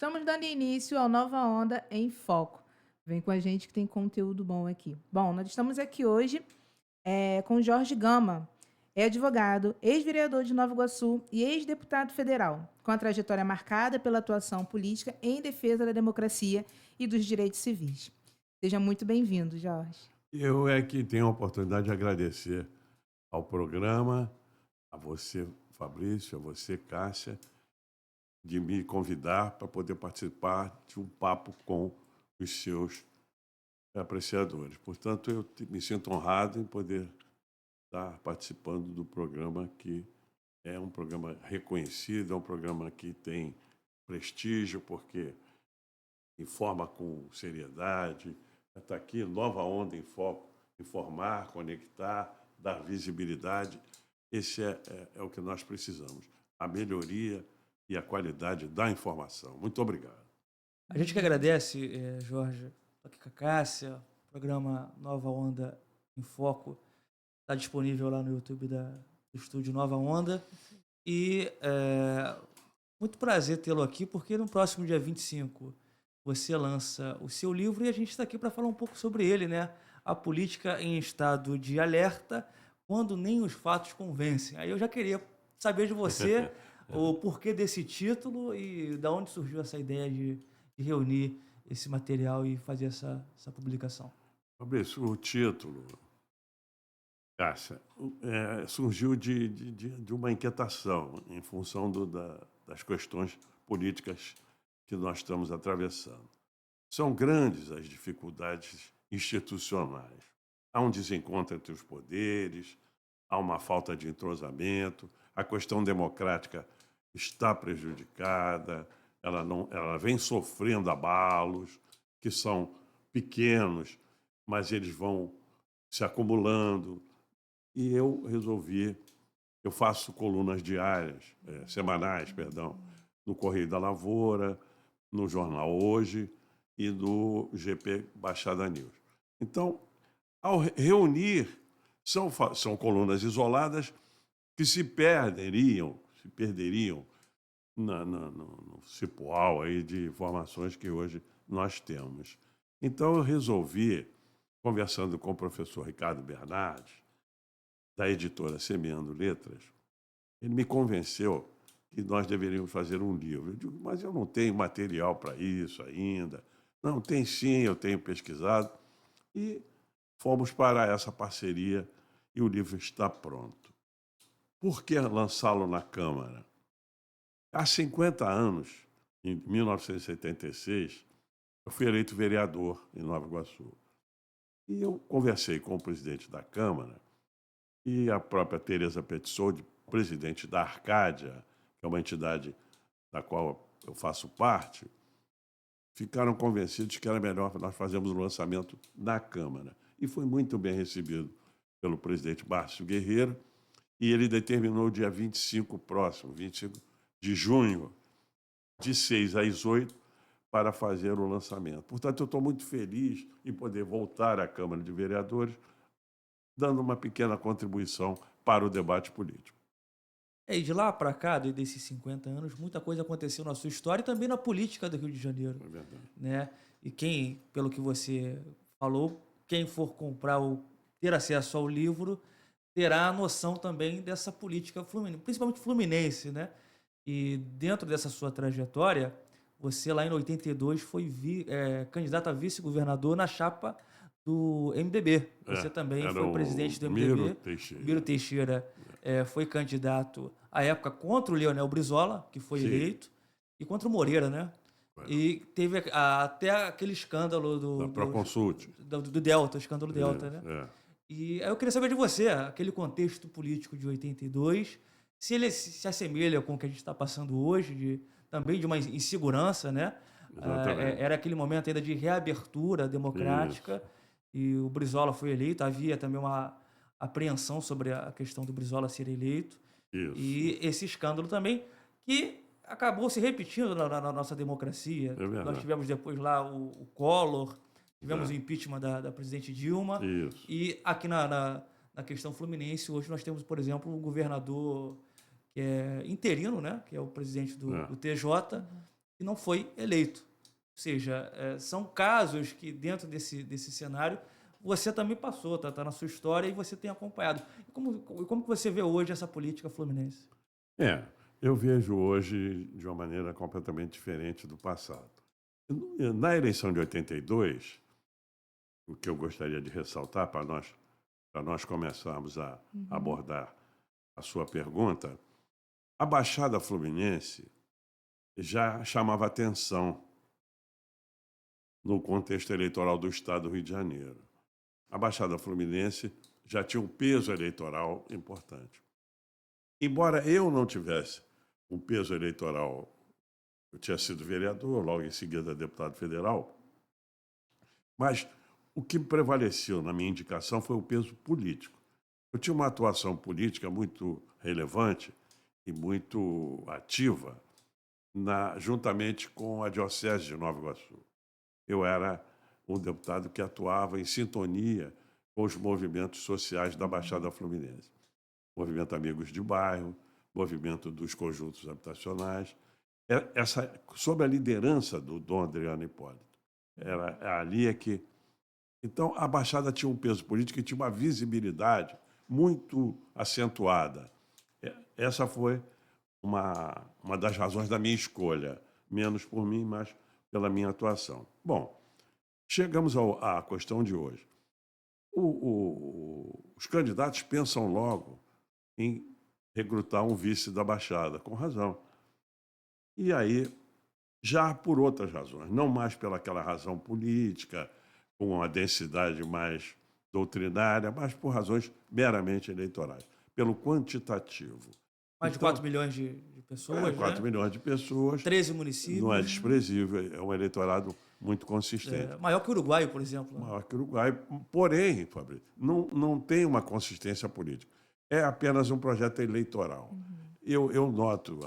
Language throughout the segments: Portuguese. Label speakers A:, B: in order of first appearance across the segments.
A: Estamos dando início ao Nova Onda em Foco. Vem com a gente que tem conteúdo bom aqui. Bom, nós estamos aqui hoje com Jorge Gama. É advogado, ex-vereador de Nova Iguaçu e ex-deputado federal, com a trajetória marcada pela atuação política em defesa da democracia e dos direitos civis. Seja muito bem-vindo, Jorge.
B: Eu é que tenho a oportunidade de agradecer ao programa, a você, Fabrício, a você, Cássia, de me convidar para poder participar de um papo com os seus apreciadores. Portanto, me sinto honrado em poder estar participando do programa que é um programa reconhecido, é um programa que tem prestígio, porque informa com seriedade. Está aqui, Nova Onda em Foco, informar, conectar, dar visibilidade. Esse é o que nós precisamos, a melhoria e a qualidade da informação. Muito obrigado.
C: A gente que agradece, Jorge, tô aqui com a Cássia, o programa Nova Onda em Foco está disponível lá no YouTube do estúdio Nova Onda. E muito prazer tê-lo aqui, porque no próximo dia 25 você lança o seu livro e a gente está aqui para falar um pouco sobre ele, né? A política em estado de alerta, quando nem os fatos convencem. Aí eu já queria saber de você o porquê desse título e da onde surgiu essa ideia de reunir esse material e fazer essa publicação.
B: Fabrício, o título, Cássia, surgiu de uma inquietação em função das questões políticas que nós estamos atravessando. São grandes as dificuldades institucionais. Há um desencontro entre os poderes, há uma falta de entrosamento, a questão democrática está prejudicada, ela vem sofrendo abalos que são pequenos, mas eles vão se acumulando. E eu faço colunas diárias, semanais, perdão, no Correio da Lavoura, no Jornal Hoje e no GP Baixada News. Então, ao reunir, são colunas isoladas que se perderiam no cipoal aí de informações que hoje nós temos. Então, eu resolvi, conversando com o professor Ricardo Bernardes, da editora Semeando Letras, ele me convenceu que nós deveríamos fazer um livro. Eu digo, mas eu não tenho material para isso ainda. Não, tem sim, eu tenho pesquisado. E fomos para essa parceria e o livro está pronto. Por que lançá-lo na Câmara? Há 50 anos, em 1976, eu fui eleito vereador em Nova Iguaçu. E eu conversei com o presidente da Câmara e a própria Tereza Petzold, presidente da Arcádia, que é uma entidade da qual eu faço parte, ficaram convencidos que era melhor nós fazermos o lançamento na Câmara. E foi muito bem recebido pelo presidente Márcio Guerreiro, e ele determinou o dia 25 próximo, 25 de junho, de 6 às 8, para fazer o lançamento. Portanto, eu estou muito feliz em poder voltar à Câmara de Vereadores, dando uma pequena contribuição para o debate político.
C: E de lá para cá, desses 50 anos, muita coisa aconteceu na sua história e também na política do Rio de Janeiro,
B: É verdade.
C: né? E quem, pelo que você falou, quem for comprar ou ter acesso ao livro, terá a noção também dessa política fluminense, principalmente fluminense, né? E dentro dessa sua trajetória, você lá em 82 foi candidato a vice-governador na chapa do MDB. Você também
B: Era
C: foi
B: o
C: presidente do
B: Miro
C: MDB.
B: Teixeira.
C: Miro Teixeira foi candidato à época contra o Leonel Brizola, que foi
B: Sim.
C: eleito, e contra o Moreira, né? E teve até aquele escândalo
B: Da Proconsult.
C: do Delta, o escândalo Delta, né? E aí eu queria saber de você, aquele contexto político de 82, se ele se assemelha com o que a gente está passando hoje, também de uma insegurança, né?
B: Exatamente.
C: Era aquele momento ainda de reabertura democrática, e o Brizola foi eleito, havia também uma apreensão sobre a questão do Brizola ser eleito,
B: Isso.
C: e esse escândalo também, que acabou se repetindo na nossa democracia.
B: verdade.
C: Nós tivemos depois lá o Collor, tivemos o impeachment da presidente Dilma.
B: Isso.
C: E aqui na questão fluminense, hoje nós temos, por exemplo, um governador que é interino, né? Que é o presidente do TJ, e não foi eleito. Ou seja, são casos que, dentro desse cenário, você também passou, tá na sua história e você tem acompanhado. E como que você vê hoje essa política fluminense?
B: É, eu vejo hoje de uma maneira completamente diferente do passado. Na eleição de 82, o que eu gostaria de ressaltar para nós começarmos a abordar a sua pergunta, a Baixada Fluminense já chamava atenção no contexto eleitoral do Estado do Rio de Janeiro. A Baixada Fluminense já tinha um peso eleitoral importante. Embora eu não tivesse um peso eleitoral, eu tinha sido vereador, logo em seguida deputado federal, mas o que prevaleceu na minha indicação foi o peso político. Eu tinha uma atuação política muito relevante e muito ativa juntamente com a Diocese de Nova Iguaçu. Eu era um deputado que atuava em sintonia com os movimentos sociais da Baixada Fluminense. Movimento Amigos de Bairro, movimento dos conjuntos habitacionais, sob a liderança do Dom Adriano Hipólito. Era ali é que... Então, a Baixada tinha um peso político e tinha uma visibilidade muito acentuada. Essa foi uma das razões da minha escolha, menos por mim, mas pela minha atuação. Bom, chegamos à questão de hoje. Os candidatos pensam logo em recrutar um vice da Baixada, com razão. E aí, já por outras razões, não mais pelaquela razão política, com uma densidade mais doutrinária, mas por razões meramente eleitorais, pelo quantitativo.
C: Mais de 4 milhões de pessoas,
B: 4
C: né?
B: milhões de pessoas.
C: 13 municípios.
B: Não é desprezível, é um eleitorado muito consistente.
C: Maior que o Uruguai, por exemplo.
B: Maior que o Uruguai. Porém, Fabrício, não tem uma consistência política. É apenas um projeto eleitoral. Eu noto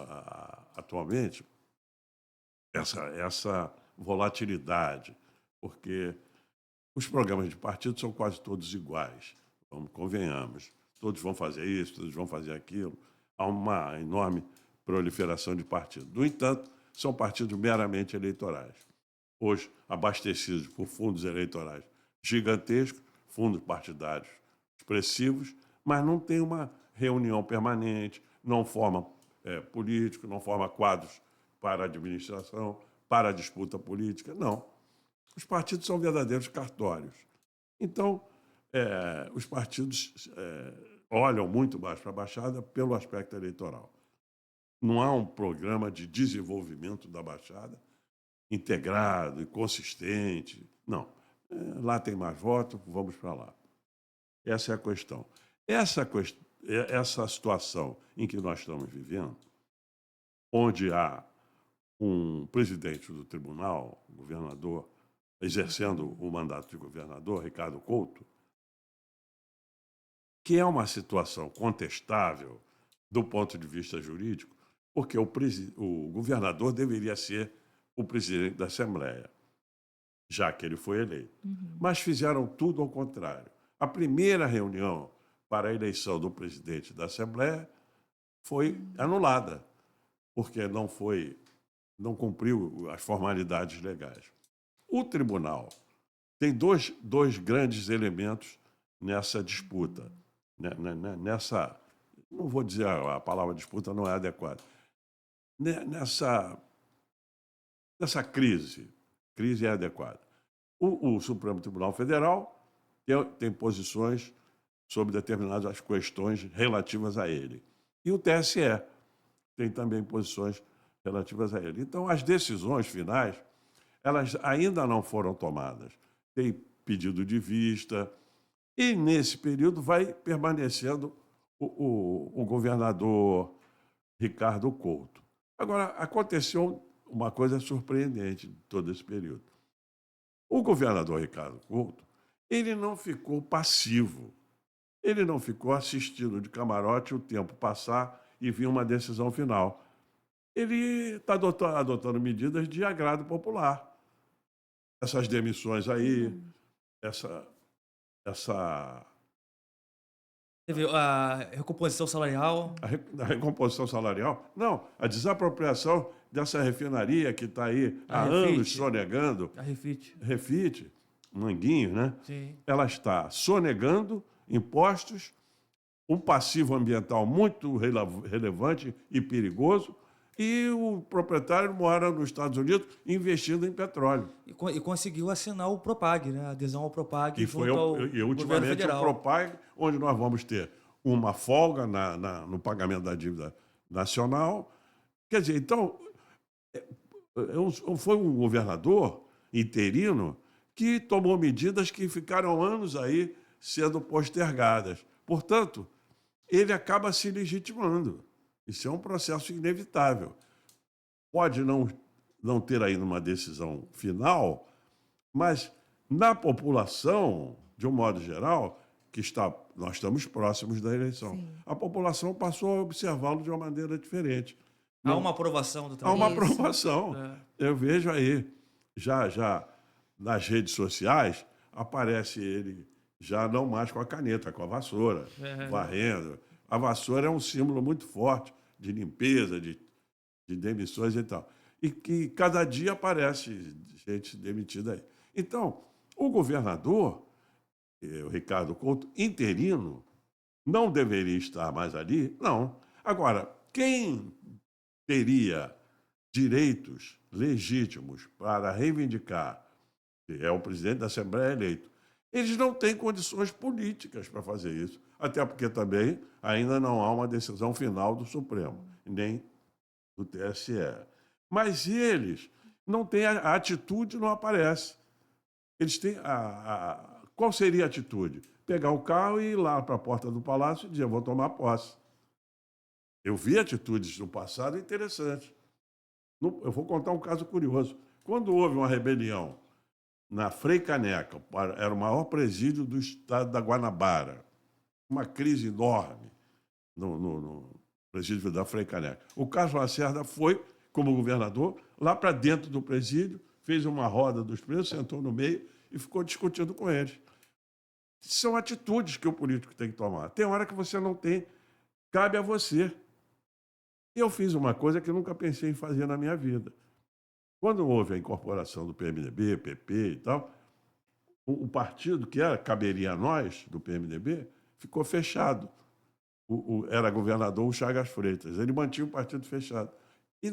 B: atualmente essa volatilidade, porque os programas de partido são quase todos iguais, convenhamos. Todos vão fazer isso, todos vão fazer aquilo. Há uma enorme proliferação de partidos. No entanto, são partidos meramente eleitorais. Hoje, abastecidos por fundos eleitorais gigantescos, fundos partidários expressivos, mas não tem uma reunião permanente, não forma político, não forma quadros para a administração, para a disputa política, não. Os partidos são verdadeiros cartórios. Então, os partidos olham muito mais para a Baixada pelo aspecto eleitoral. Não há um programa de desenvolvimento da Baixada integrado e consistente. Não. Lá tem mais votos, vamos para lá. Essa é a questão. Essa situação em que nós estamos vivendo, onde há um presidente do tribunal, governador, exercendo o mandato de governador, Ricardo Couto, que é uma situação contestável do ponto de vista jurídico, porque o governador deveria ser o presidente da Assembleia, já que ele foi eleito. Mas fizeram tudo ao contrário. A primeira reunião para a eleição do presidente da Assembleia foi anulada, porque não cumpriu as formalidades legais. O tribunal tem dois grandes elementos nessa disputa, não vou dizer a palavra disputa, não é adequada, nessa crise é adequada. O Supremo Tribunal Federal tem posições sobre determinadas questões relativas a ele. E o TSE tem também posições relativas a ele. Então, as decisões finais, elas ainda não foram tomadas. Tem pedido de vista, e nesse período vai permanecendo o governador Ricardo Couto. Agora, aconteceu uma coisa surpreendente em todo esse período. O governador Ricardo Couto, ele não ficou passivo, ele não ficou assistindo de camarote o tempo passar e vir uma decisão final. Ele está adotando medidas de agrado popular. Essas demissões aí, essa
C: Teve a recomposição salarial.
B: A recomposição salarial? Não, a desapropriação dessa refinaria que está aí
C: A
B: há
C: Refit.
B: anos sonegando,
C: A Refit.
B: Refit, Manguinhos, né?
C: Sim.
B: Ela está sonegando impostos, um passivo ambiental muito relevante e perigoso, e o proprietário mora nos Estados Unidos investindo em petróleo.
C: E conseguiu assinar o Propag, né? A adesão ao Propag
B: E
C: junto ao governo
B: ultimamente o
C: federal.
B: Propag, onde nós vamos ter uma folga no pagamento da dívida nacional. Quer dizer, então, foi um governador interino que tomou medidas que ficaram anos aí sendo postergadas. Portanto, ele acaba se legitimando. Isso é um processo inevitável. Pode não ter ainda uma decisão final, mas na população, de um modo geral, nós estamos próximos da eleição.
A: Sim.
B: A população passou a observá-lo de uma maneira diferente.
C: Há uma aprovação do
B: Há
C: trabalho.
B: uma
A: Isso.
B: aprovação.
C: É.
B: Eu vejo aí, já nas redes sociais, aparece ele já não mais com a caneta, com a vassoura, varrendo. A vassoura é um símbolo muito forte de limpeza, de demissões e tal. E que cada dia aparece gente demitida aí. Então, o governador, o Ricardo Couto, interino, não deveria estar mais ali? Não. Agora, quem teria direitos legítimos para reivindicar, que é o presidente da Assembleia eleito, eles não têm condições políticas para fazer isso. Até porque também ainda não há uma decisão final do Supremo, nem do TSE. Mas eles não têm a atitude, não aparece. Eles têm qual seria a atitude? Pegar o carro e ir lá para a porta do palácio e dizer, vou tomar posse. Eu vi atitudes no passado interessantes. Eu vou contar um caso curioso. Quando houve uma rebelião na Frei Caneca, era o maior presídio do estado da Guanabara, uma crise enorme no presídio da Frei Caneca. O Carlos Lacerda foi, como governador, lá para dentro do presídio, fez uma roda dos presos, sentou no meio e ficou discutindo com eles. São atitudes que o político tem que tomar. Tem hora que você não tem, cabe a você. Eu fiz uma coisa que eu nunca pensei em fazer na minha vida. Quando houve a incorporação do PMDB, PP e tal, o partido que caberia a nós, do PMDB, ficou fechado. Era governador o Chagas Freitas. Ele mantinha o partido fechado. E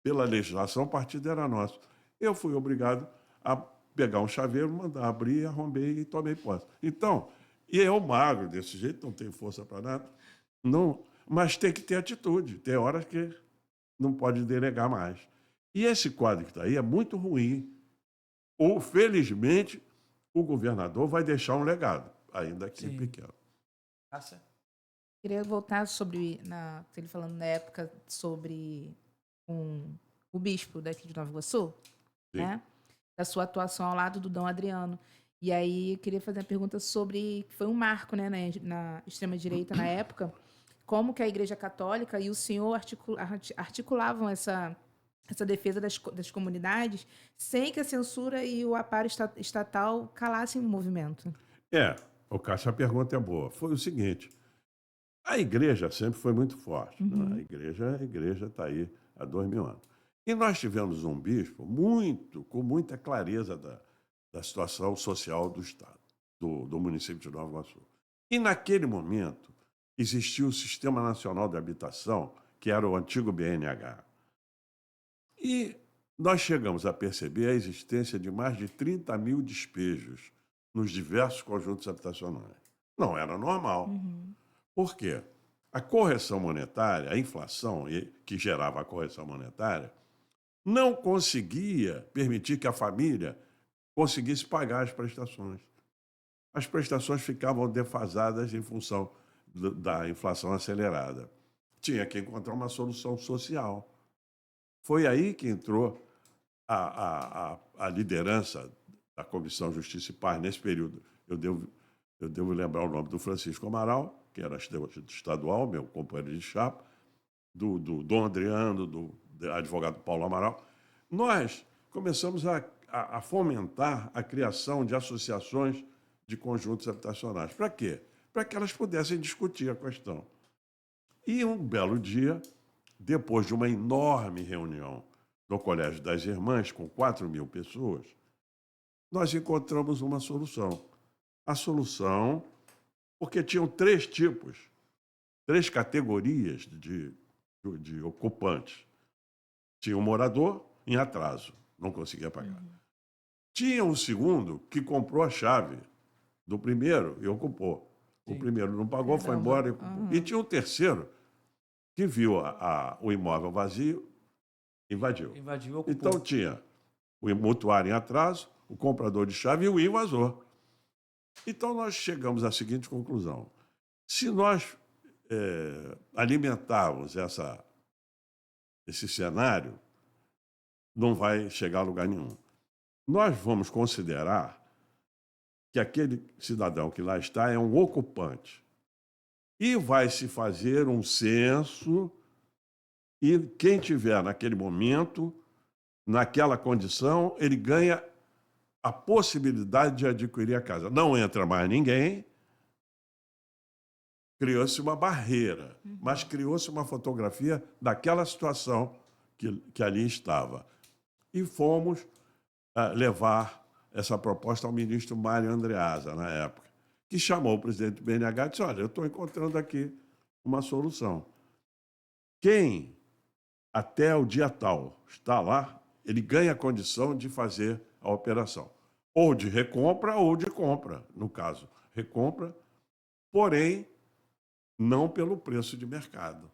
B: pela legislação, o partido era nosso. Eu fui obrigado a pegar um chaveiro, mandar abrir, arrombei e tomei posse. Então, e eu magro desse jeito, não tenho força para nada, não, mas tem que ter atitude. Tem horas que não pode delegar mais. E esse quadro que está aí é muito ruim. Ou, felizmente, o governador vai deixar um legado, ainda que pequeno.
C: Cássia?
A: Queria voltar sobre, ele falando na época sobre o bispo daqui de Nova Iguaçu, né? Da sua atuação ao lado do Dom Adriano. E aí, eu queria fazer uma pergunta sobre, foi um marco, né, na extrema-direita na época, como que a Igreja Católica e o senhor articulavam essa defesa das comunidades sem que a censura e o aparo estatal calassem o movimento.
B: Cássio, a pergunta é boa. Foi o seguinte, a igreja sempre foi muito forte.
A: Uhum.
B: Né? A igreja está aí há 2000 anos. E nós tivemos um bispo com muita clareza da situação social do Estado, do município de Nova Iguaçu. E naquele momento existia o Sistema Nacional de Habitação, que era o antigo BNH. E nós chegamos a perceber a existência de mais de 30 mil despejos nos diversos conjuntos habitacionais. Não era normal.
A: Uhum.
B: Por quê? A correção monetária, a inflação que gerava a correção monetária, não conseguia permitir que a família conseguisse pagar as prestações. As prestações ficavam defasadas em função da inflação acelerada. Tinha que encontrar uma solução social. Foi aí que entrou a liderança da Comissão Justiça e Paz nesse período. Eu devo lembrar o nome do Francisco Amaral, que era estadual, meu companheiro de chapa, do Dom Adriano, do advogado Paulo Amaral. Nós começamos a fomentar a criação de associações de conjuntos habitacionais. Para quê? para que elas pudessem discutir a questão. E um belo dia, depois de uma enorme reunião no Colégio das Irmãs, com 4.000 pessoas, nós encontramos uma solução. A solução, porque tinham 3 tipos, 3 categorias de ocupantes. Tinha um morador em atraso, não conseguia pagar. Tinha um segundo que comprou a chave do primeiro e ocupou. O primeiro não pagou, foi
A: Caramba.
B: embora e ocupou. E tinha um terceiro que viu o imóvel vazio, invadiu.
C: Invadiu, ocupou.
B: Então tinha o mutuário em atraso, o comprador de chave e o invasor. Então nós chegamos à seguinte conclusão. Se nós alimentarmos esse cenário, não vai chegar a lugar nenhum. Nós vamos considerar que aquele cidadão que lá está é um ocupante. E vai se fazer um censo e quem tiver naquele momento, naquela condição, ele ganha a possibilidade de adquirir a casa. Não entra mais ninguém, criou-se uma barreira, mas criou-se uma fotografia daquela situação que ali estava. E fomos levar essa proposta ao ministro Mário Andreasa, na época, que chamou o presidente do BNH e disse, olha, eu estou encontrando aqui uma solução. Quem, até o dia tal, está lá, ele ganha a condição de fazer a operação. Ou de recompra ou de compra, no caso. Recompra, porém, não pelo preço de mercado.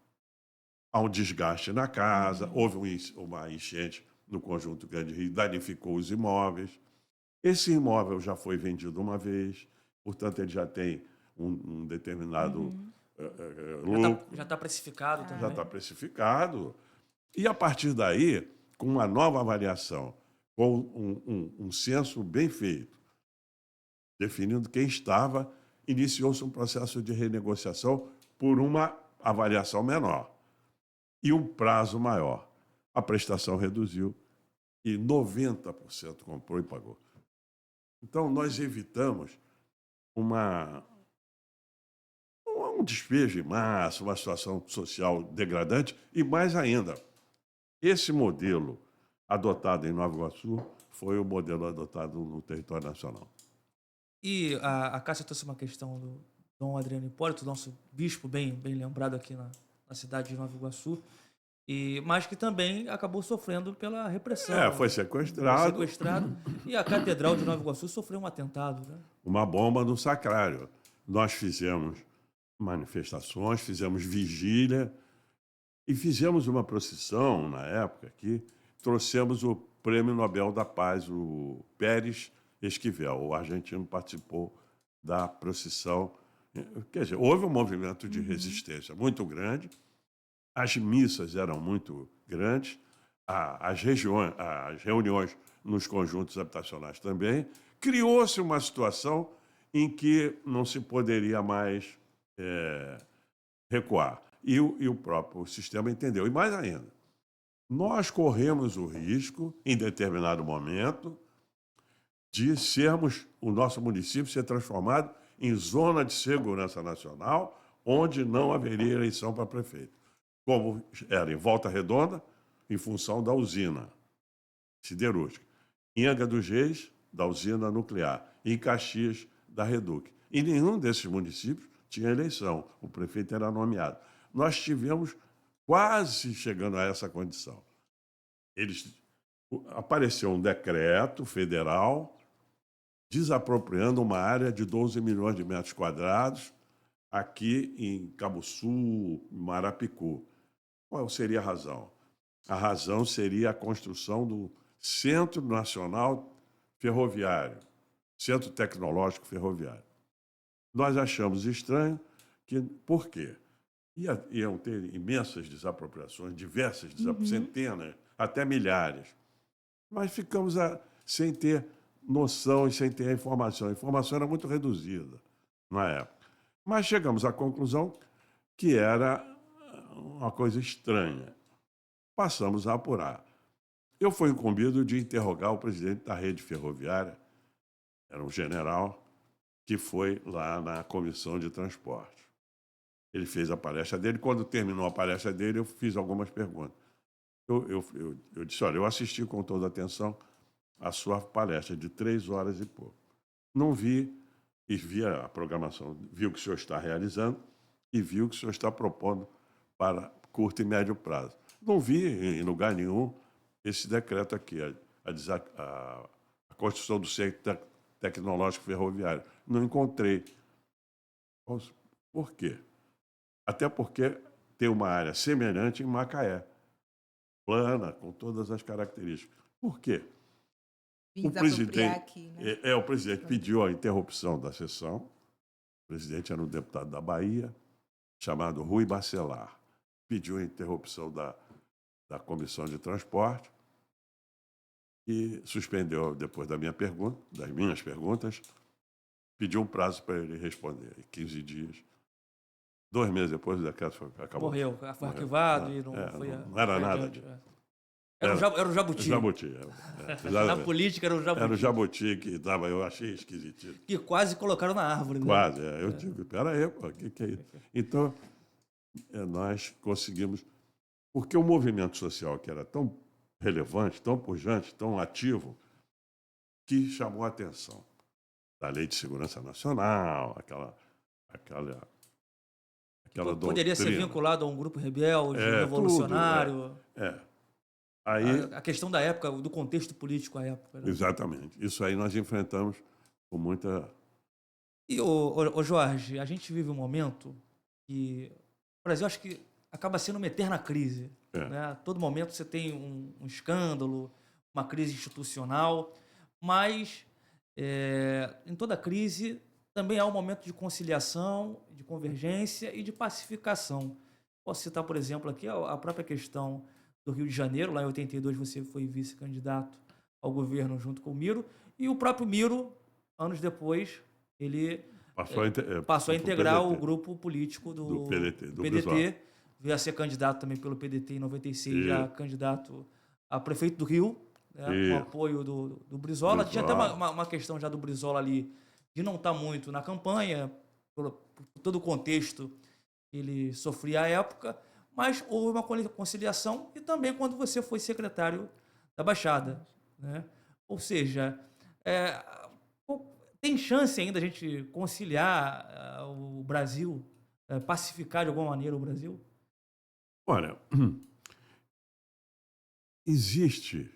B: Há um desgaste na casa, houve uma enchente no Conjunto Grande Rio, danificou os imóveis. Esse imóvel já foi vendido uma vez, portanto, ele já tem um determinado lucro.
C: Já está precificado também.
B: Já está precificado. E, a partir daí, com uma nova avaliação, com um censo bem feito, definindo quem estava, iniciou-se um processo de renegociação por uma avaliação menor e um prazo maior. A prestação reduziu e 90% comprou e pagou. Então, nós evitamos um despejo em massa, uma situação social degradante e, mais ainda, esse modelo adotado em Nova Iguaçu foi o modelo adotado no território nacional.
C: E a Cássia trouxe uma questão do Dom Adriano Hipólito, nosso bispo bem lembrado aqui na cidade de Nova Iguaçu, mas que também acabou sofrendo pela repressão.
B: Foi sequestrado.
C: E a Catedral de Nova Iguaçu sofreu um atentado. Né?
B: Uma bomba no sacrário. Nós fizemos manifestações, fizemos vigília e fizemos uma procissão, na época, que trouxemos o Prêmio Nobel da Paz, o Pérez Esquivel. O argentino participou da procissão. Quer dizer, houve um movimento de resistência muito grande, as missas eram muito grandes, as reuniões nos conjuntos habitacionais também. Criou-se uma situação em que não se poderia mais recuar. E o próprio sistema entendeu. E mais ainda, nós corremos o risco, em determinado momento, de o nosso município ser transformado em zona de segurança nacional, onde não haveria eleição para prefeito. Como era em Volta Redonda, em função da usina siderúrgica. Em Angra dos Reis, da usina nuclear. E em Caxias, da Reduc. E nenhum desses municípios tinha eleição. O prefeito era nomeado. Nós tivemos quase chegando a essa condição. Apareceu um decreto federal desapropriando uma área de 12 milhões de metros quadrados aqui em Cabuçu, Marapicu. Qual seria a razão? A razão seria a construção do Centro Nacional Ferroviário, Centro Tecnológico Ferroviário. Nós achamos estranho por quê? Iam ter imensas desapropriações, diversas desapropriações, centenas, até milhares. Mas ficamos sem ter noção e sem ter a informação. A informação era muito reduzida na época. Mas chegamos à conclusão que era uma coisa estranha. Passamos a apurar. Eu fui incumbido de interrogar o presidente da rede ferroviária, era um general, que foi lá na Comissão de Transporte. Ele fez a palestra dele. Quando terminou a palestra dele, eu fiz algumas perguntas. Eu disse, olha, eu assisti com toda atenção a sua palestra de 3 horas e pouco. Não vi, e vi a programação, vi o que o senhor está realizando e vi o que o senhor está propondo para curto e médio prazo. Não vi em lugar nenhum esse decreto aqui, a construção do centro tecnológico ferroviário. Não encontrei. Por quê? Até porque tem uma área semelhante em Macaé, plana, com todas as características. Por quê?
A: Vim
B: O
A: desapropriar
B: presidente,
A: aqui, né?
B: o presidente pediu a interrupção da sessão. O presidente era um deputado da Bahia, chamado Rui Bacelar. Pediu a interrupção da Comissão de Transporte e suspendeu depois das minhas perguntas, pediu um prazo para ele responder, 15 dias. 2 meses depois, o decreto acabou.
C: Morreu, foi arquivado e não foi.
B: Não era
C: foi
B: nada
C: adiante,
B: disso.
C: Era o Jabuti.
B: Jabuti.
C: Na política era o Jabuti.
B: Era o Jabuti que estava, eu achei esquisitinho.
C: Que quase colocaram na árvore. Né?
B: Quase, eu digo, peraí, o que é isso? Então, nós conseguimos, porque o movimento social que era tão relevante, tão pujante, tão ativo, que chamou a atenção da Lei de Segurança Nacional, aquela
C: Poderia ser
B: doutrina.
C: vinculado a um grupo rebelde, revolucionário.
B: Aí,
C: A questão da época, do contexto político à época. Né?
B: exatamente. Isso aí nós enfrentamos com muita...
C: E, ô Jorge, a gente vive um momento que o Brasil acho que acaba sendo uma eterna crise. Né? A todo momento você tem um escândalo, uma crise institucional, mas em toda crise também há um momento de conciliação, de convergência e de pacificação. Posso citar, por exemplo, aqui a própria questão do Rio de Janeiro. Lá em 82 você foi vice-candidato ao governo junto com o Miro, e o próprio Miro, anos depois, ele passou a integrar o grupo político do PDT, veio a ser candidato também pelo PDT em 96, já candidato a prefeito do Rio, né, com apoio do Brizola. Tinha até uma questão já do Brizola ali, de não estar muito na campanha, por todo o contexto que ele sofria à época, mas houve uma conciliação, e também quando você foi secretário da Baixada. Né? Ou seja, tem chance ainda a gente conciliar o Brasil, pacificar de alguma maneira o Brasil?
B: Olha, existe,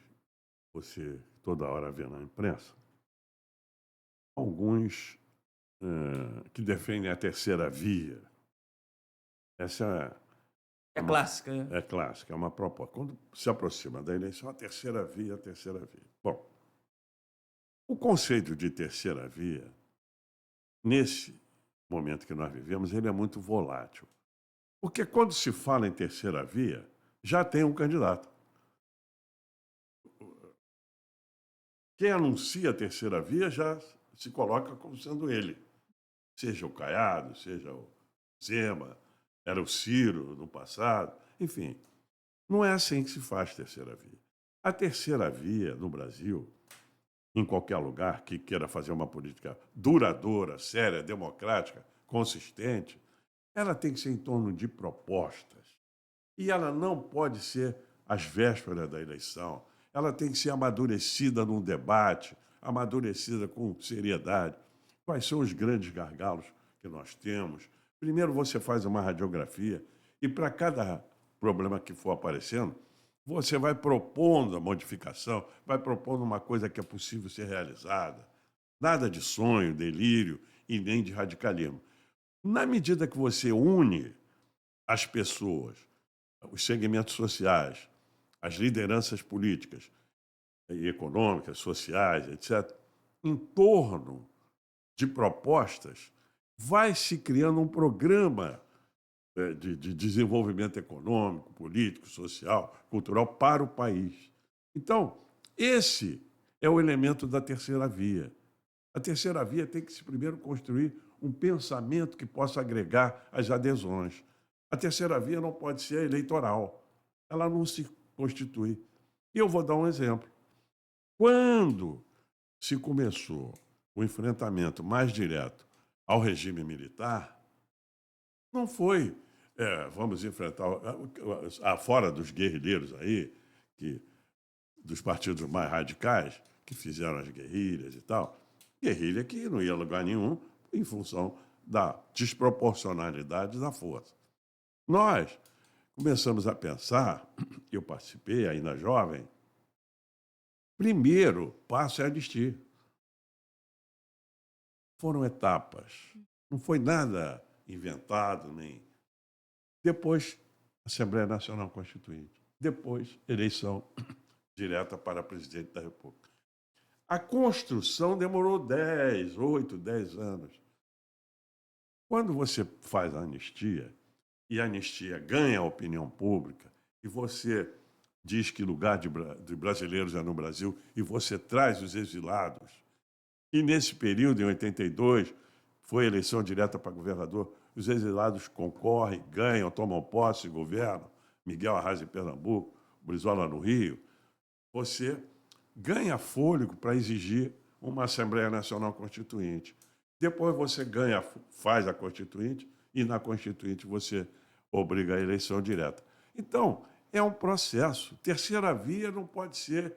B: você toda hora vê na imprensa, alguns que defendem a terceira via. Essa
C: é clássica.
B: É clássica, é uma proposta. Quando se aproxima da eleição, a terceira via. Bom, o conceito de terceira via, nesse momento que nós vivemos, ele é muito volátil. Porque quando se fala em terceira via, já tem um candidato. Quem anuncia a terceira via já se coloca como sendo ele. Seja o Caiado, seja o Zema, era o Ciro no passado. Enfim, não é assim que se faz terceira via. A terceira via no Brasil, em qualquer lugar que queira fazer uma política duradoura, séria, democrática, consistente, ela tem que ser em torno de propostas. E ela não pode ser às vésperas da eleição. Ela tem que ser amadurecida num debate, amadurecida com seriedade. Quais são os grandes gargalos que nós temos? Primeiro você faz uma radiografia e para cada problema que for aparecendo, você vai propondo a modificação, vai propondo uma coisa que é possível ser realizada. Nada de sonho, delírio e nem de radicalismo. Na medida que você une as pessoas, os segmentos sociais, as lideranças políticas e econômicas, sociais, etc., em torno de propostas, vai se criando um programa de desenvolvimento econômico, político, social, cultural para o país. Então, esse é o elemento da terceira via. A terceira via tem que se primeiro construir um pensamento que possa agregar as adesões. A terceira via não pode ser eleitoral. Ela não se constitui. E eu vou dar um exemplo. Quando se começou o enfrentamento mais direto ao regime militar não foi, vamos enfrentar, fora dos guerrilheiros aí, dos partidos mais radicais, que fizeram as guerrilhas e tal, guerrilha que não ia a lugar nenhum em função da desproporcionalidade da força. Nós começamos a pensar, eu participei ainda jovem, primeiro passo é a anistia. Foram etapas, não foi nada inventado, nem... Depois, Assembleia Nacional Constituinte. Depois, eleição direta para presidente da República. A construção demorou 8, 10 anos. Quando você faz a anistia, e a anistia ganha a opinião pública, e você diz que lugar de brasileiros é no Brasil, e você traz os exilados, e nesse período, em 82, foi eleição direta para governador, os exilados concorrem, ganham, tomam posse, governam, Miguel Arraes em Pernambuco, Brizola no Rio, você ganha fôlego para exigir uma Assembleia Nacional Constituinte. Depois você faz a Constituinte, e na Constituinte você obriga a eleição direta. Então, é um processo. Terceira via não pode ser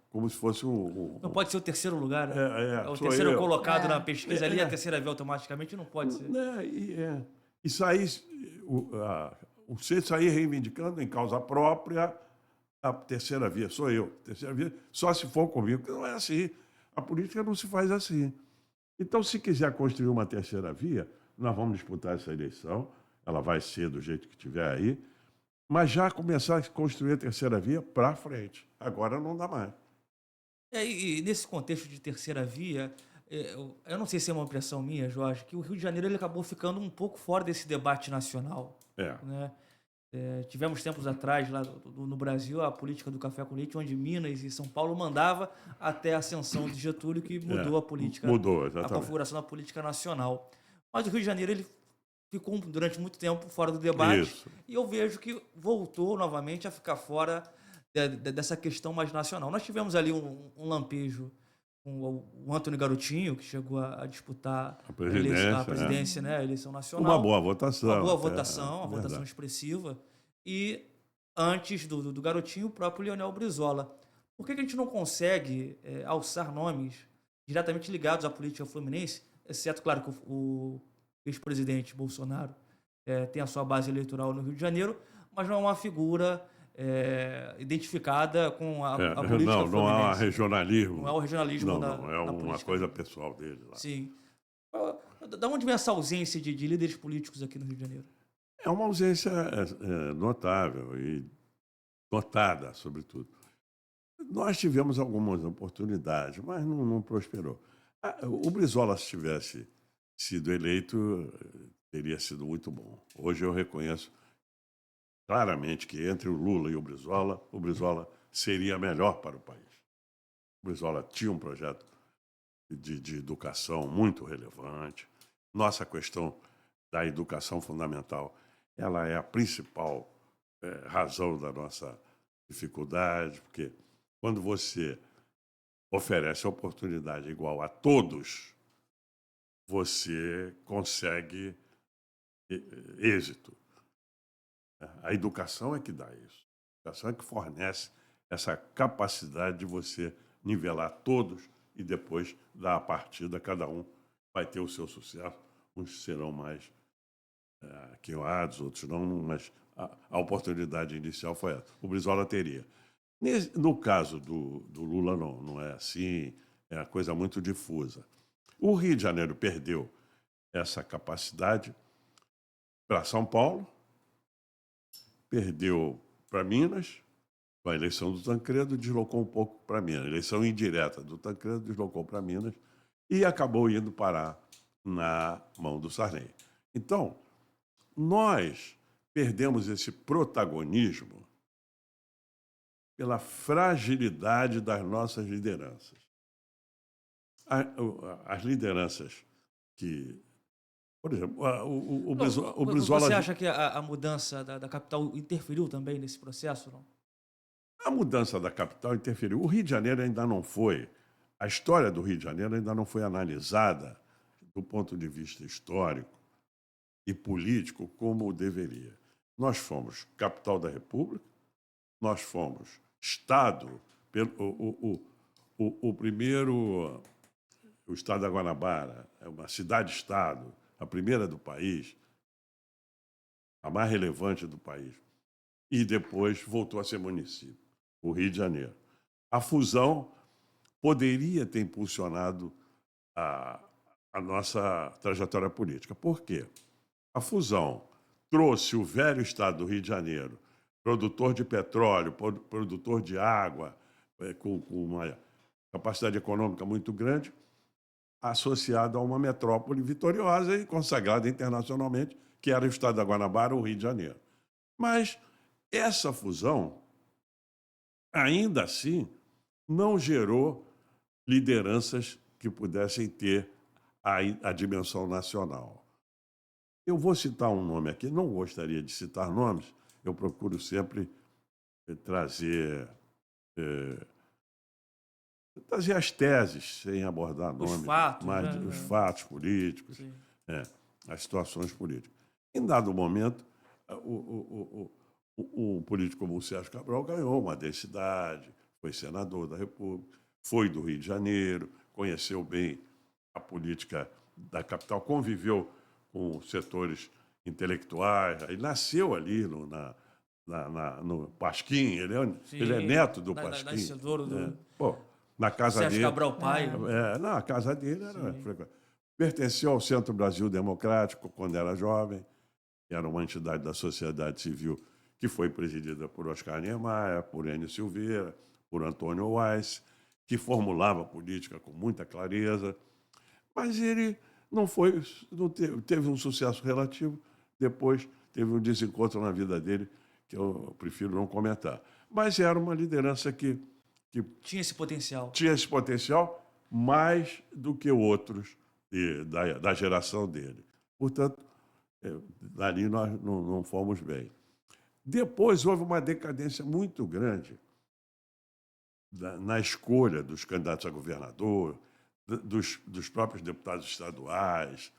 B: como se fosse
C: Não pode ser o terceiro lugar, né? O
B: sou
C: terceiro
B: eu.
C: colocado na pesquisa ali, a terceira via automaticamente não pode ser.
B: E sair, você sair reivindicando em causa própria a terceira via, sou eu. Terceira via, só se for comigo, porque não é assim. A política não se faz assim. Então, se quiser construir uma terceira via, nós vamos disputar essa eleição, ela vai ser do jeito que tiver aí, mas já começar a construir a terceira via para frente. Agora não dá mais.
C: E nesse contexto de terceira via, eu não sei se é uma impressão minha, Jorge, que o Rio de Janeiro ele acabou ficando um pouco fora desse debate nacional. Né? Tivemos tempos atrás, lá no Brasil, a política do café com leite, onde Minas e São Paulo mandava até a ascensão de Getúlio, que mudou a política,
B: mudou, exatamente,
C: a configuração da política nacional. Mas o Rio de Janeiro ele ficou durante muito tempo fora do debate.
B: Isso.
C: E eu vejo que voltou novamente a ficar fora dessa questão mais nacional. Nós tivemos ali um lampejo com o Antônio Garotinho, que chegou a disputar a presidência, né, a eleição nacional.
B: Uma boa votação.
C: Uma boa votação, uma votação expressiva. E antes do Garotinho, o próprio Leonel Brizola. Por que a gente não consegue alçar nomes diretamente ligados à política fluminense, exceto, claro, que o ex-presidente Bolsonaro tem a sua base eleitoral no Rio de Janeiro, mas não é uma figura identificada com a política fluminense.
B: Não há regionalismo.
C: Não é o regionalismo
B: Não é uma
C: política.
B: coisa pessoal dele lá.
C: Sim. Da onde vem essa ausência de líderes políticos aqui no Rio de Janeiro?
B: É uma ausência notável e notada, sobretudo. Nós tivemos algumas oportunidades, mas não prosperou. O Brizola, se tivesse sido eleito, teria sido muito bom. Hoje eu reconheço claramente que entre o Lula e o Brizola seria melhor para o país. O Brizola tinha um projeto de educação muito relevante. Nossa questão da educação fundamental, ela é a principal razão da nossa dificuldade, porque quando você oferece oportunidade igual a todos, você consegue êxito. A educação é que dá isso. A educação é que fornece essa capacidade de você nivelar todos e depois dar a partida, cada um vai ter o seu sucesso. Uns serão mais queimados, outros não, mas a oportunidade inicial foi essa. O Brizola teria. No caso do Lula, não é assim, é uma coisa muito difusa. O Rio de Janeiro perdeu essa capacidade para São Paulo, perdeu para Minas, com a eleição do Tancredo, deslocou um pouco para Minas. A eleição indireta do Tancredo deslocou para Minas e acabou indo parar na mão do Sarney. Então, nós perdemos esse protagonismo pela fragilidade das nossas lideranças. As lideranças que... Por exemplo, o Brizola...
C: Você acha que a mudança da capital interferiu também nesse processo? Não?
B: A mudança da capital interferiu. O Rio de Janeiro ainda não foi a história do Rio de Janeiro ainda não foi analisada do ponto de vista histórico e político como deveria. Nós fomos capital da República, nós fomos Estado, o primeiro, o Estado da Guanabara, é uma cidade-estado, a primeira do país, a mais relevante do país, e depois voltou a ser município, o Rio de Janeiro. A fusão poderia ter impulsionado a nossa trajetória política. Por quê? A fusão trouxe o velho estado do Rio de Janeiro, produtor de petróleo, produtor de água, com uma capacidade econômica muito grande, associado a uma metrópole vitoriosa e consagrada internacionalmente, que era o estado da Guanabara, o Rio de Janeiro. Mas essa fusão, ainda assim, não gerou lideranças que pudessem ter a dimensão nacional. Eu vou citar um nome aqui, não gostaria de citar nomes, eu procuro sempre trazer as teses, sem abordar
C: Os
B: nomes,
C: fatos,
B: mas
C: né?
B: os fatos políticos,
C: Sim.
B: as situações políticas. Em dado momento, o político como o Sérgio Cabral ganhou uma densidade, foi senador da República, foi do Rio de Janeiro, conheceu bem a política da capital, conviveu com setores intelectuais, ele nasceu ali no Pasquim, ele é neto do Pasquim.
C: Nascedouro do
B: Pô, na casa
C: Sérgio
B: dele.
C: Cabral Pai.
B: Na casa dele era frequente. Pertenceu ao Centro Brasil Democrático quando era jovem, que era uma entidade da sociedade civil que foi presidida por Oscar Niemeyer, por Enio Silveira, por Antônio Weiss, que formulava política com muita clareza, mas ele não teve um sucesso relativo, depois teve um desencontro na vida dele que eu prefiro não comentar. Mas era uma liderança que
C: Tinha esse potencial.
B: tinha esse potencial mais do que outros da geração dele. Portanto, dali nós não fomos bem. Depois houve uma decadência muito grande na escolha dos candidatos a governador, dos próprios deputados estaduais,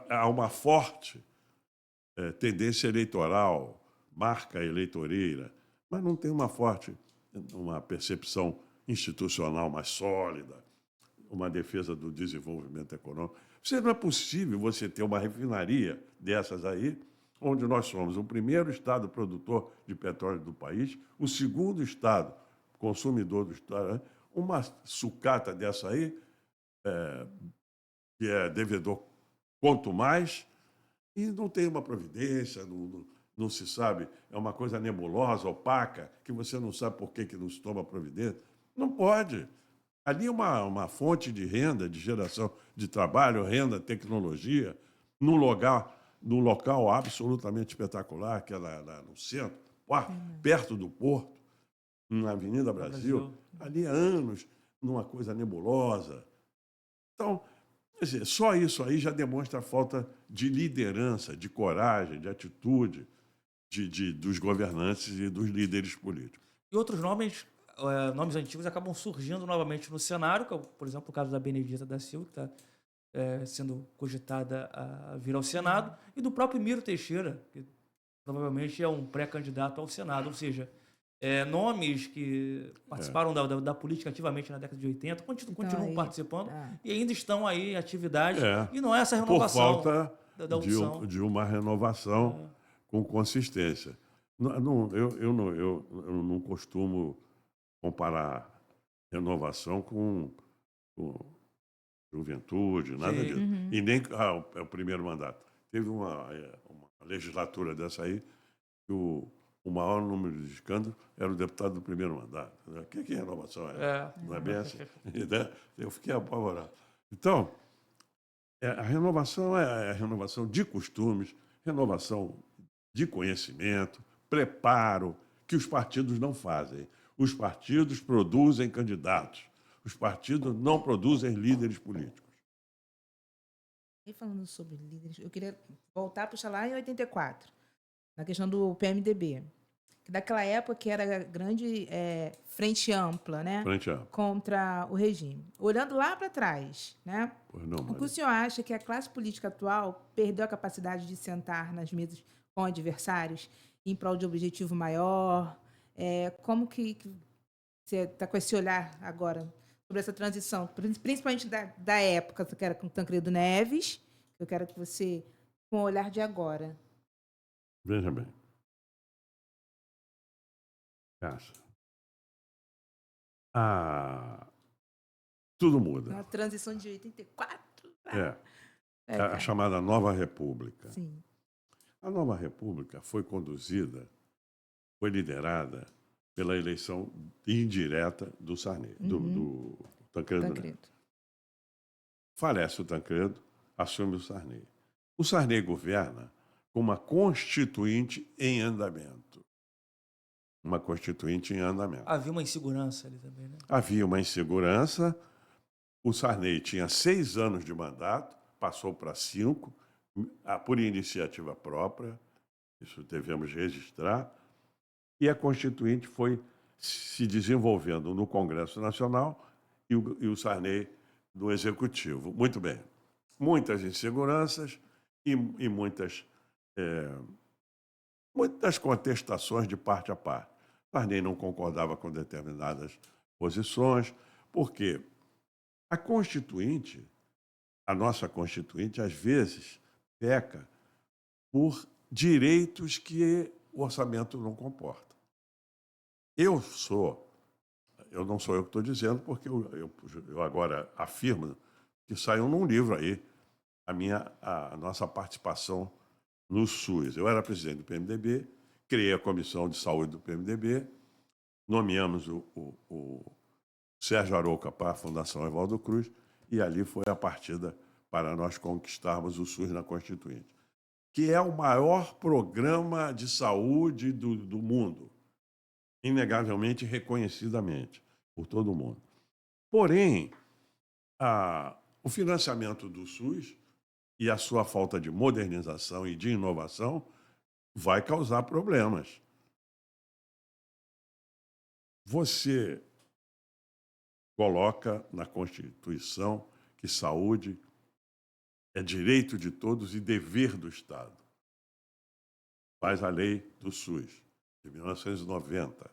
B: há uma forte tendência eleitoral, marca eleitoreira, mas não tem uma percepção institucional mais sólida, uma defesa do desenvolvimento econômico. Não é possível você ter uma refinaria dessas aí, onde nós somos o primeiro estado produtor de petróleo do país, o segundo estado consumidor do estado, uma sucata dessa aí, que é devedor quanto mais, e não tem uma providência, não se sabe, é uma coisa nebulosa, opaca, que você não sabe por que não se toma providência. Não pode. Ali é uma fonte de renda, de geração de trabalho, renda, tecnologia, num local absolutamente espetacular, que é lá no centro, perto do porto, na Avenida Brasil. Ali há anos, numa coisa nebulosa. Então, quer dizer, só isso aí já demonstra a falta de liderança, de coragem, de atitude dos governantes e dos líderes políticos.
C: E outros nomes antigos acabam surgindo novamente no cenário, que é, por exemplo, o caso da Benedita da Silva, que está sendo cogitada a vir ao Senado, e do próprio Miro Teixeira, que provavelmente é um pré-candidato ao Senado. Ou seja, nomes que participaram da política ativamente na década de 80, continuam participando e ainda estão aí em atividade. E não é essa renovação.
B: Por falta
C: da opção.
B: de uma renovação com consistência. Eu não costumo comparar renovação com juventude, nada disso. E nem o primeiro mandato. Teve uma legislatura dessa aí que o maior número de escândalos era o deputado do primeiro mandato. O que é renovação? Não é bem assim? Eu fiquei apavorado. Então, a renovação é a renovação de costumes, renovação de conhecimento, preparo, que os partidos não fazem. Os partidos produzem candidatos. Os partidos não produzem líderes políticos.
A: E falando sobre líderes, eu queria voltar a puxar lá em 84, na questão do PMDB. daquela época que era grande frente ampla, né?
B: Frente ampla.
A: Contra o regime. Olhando lá para trás, né?
B: Pois não,
A: O que o
B: Maria.
A: senhor acha que a classe política atual perdeu a capacidade de sentar nas mesas com adversários em prol de um objetivo maior? Como que você está com esse olhar agora sobre essa transição, principalmente da época que era com Tancredo Neves, eu quero que você, com o olhar de agora.
B: Veja bem. Cássia. Tudo muda.
A: Na transição de 84
B: É. A
A: cara.
B: chamada Nova República.
A: Sim.
B: A Nova República foi liderada pela eleição indireta do Sarney, do Tancredo Neves. Falece o Tancredo, assume o Sarney. O Sarney governa com uma constituinte em andamento. Uma constituinte em andamento.
C: Havia uma insegurança ali também, né?
B: Havia uma insegurança. O Sarney tinha 6 anos de mandato, passou para 5, por iniciativa própria, isso devemos registrar, e a Constituinte foi se desenvolvendo no Congresso Nacional e o Sarney no Executivo. Muito bem. Muitas inseguranças e muitas contestações de parte a parte. Sarney não concordava com determinadas posições, porque a nossa Constituinte, às vezes, peca por direitos que o orçamento não comporta. Eu não sou eu que estou dizendo, porque eu agora afirmo que saiu num livro aí a nossa participação no SUS. Eu era presidente do PMDB, criei a Comissão de Saúde do PMDB, nomeamos o Sérgio Arouca para a Fundação Evaldo Cruz, e ali foi a partida para nós conquistarmos o SUS na Constituinte, que é o maior programa de saúde do mundo, inegavelmente, reconhecidamente por todo mundo. Porém, o financiamento do SUS e a sua falta de modernização e de inovação vai causar problemas. Você coloca na Constituição que saúde é direito de todos e dever do Estado. Faz a lei do SUS, de 1990.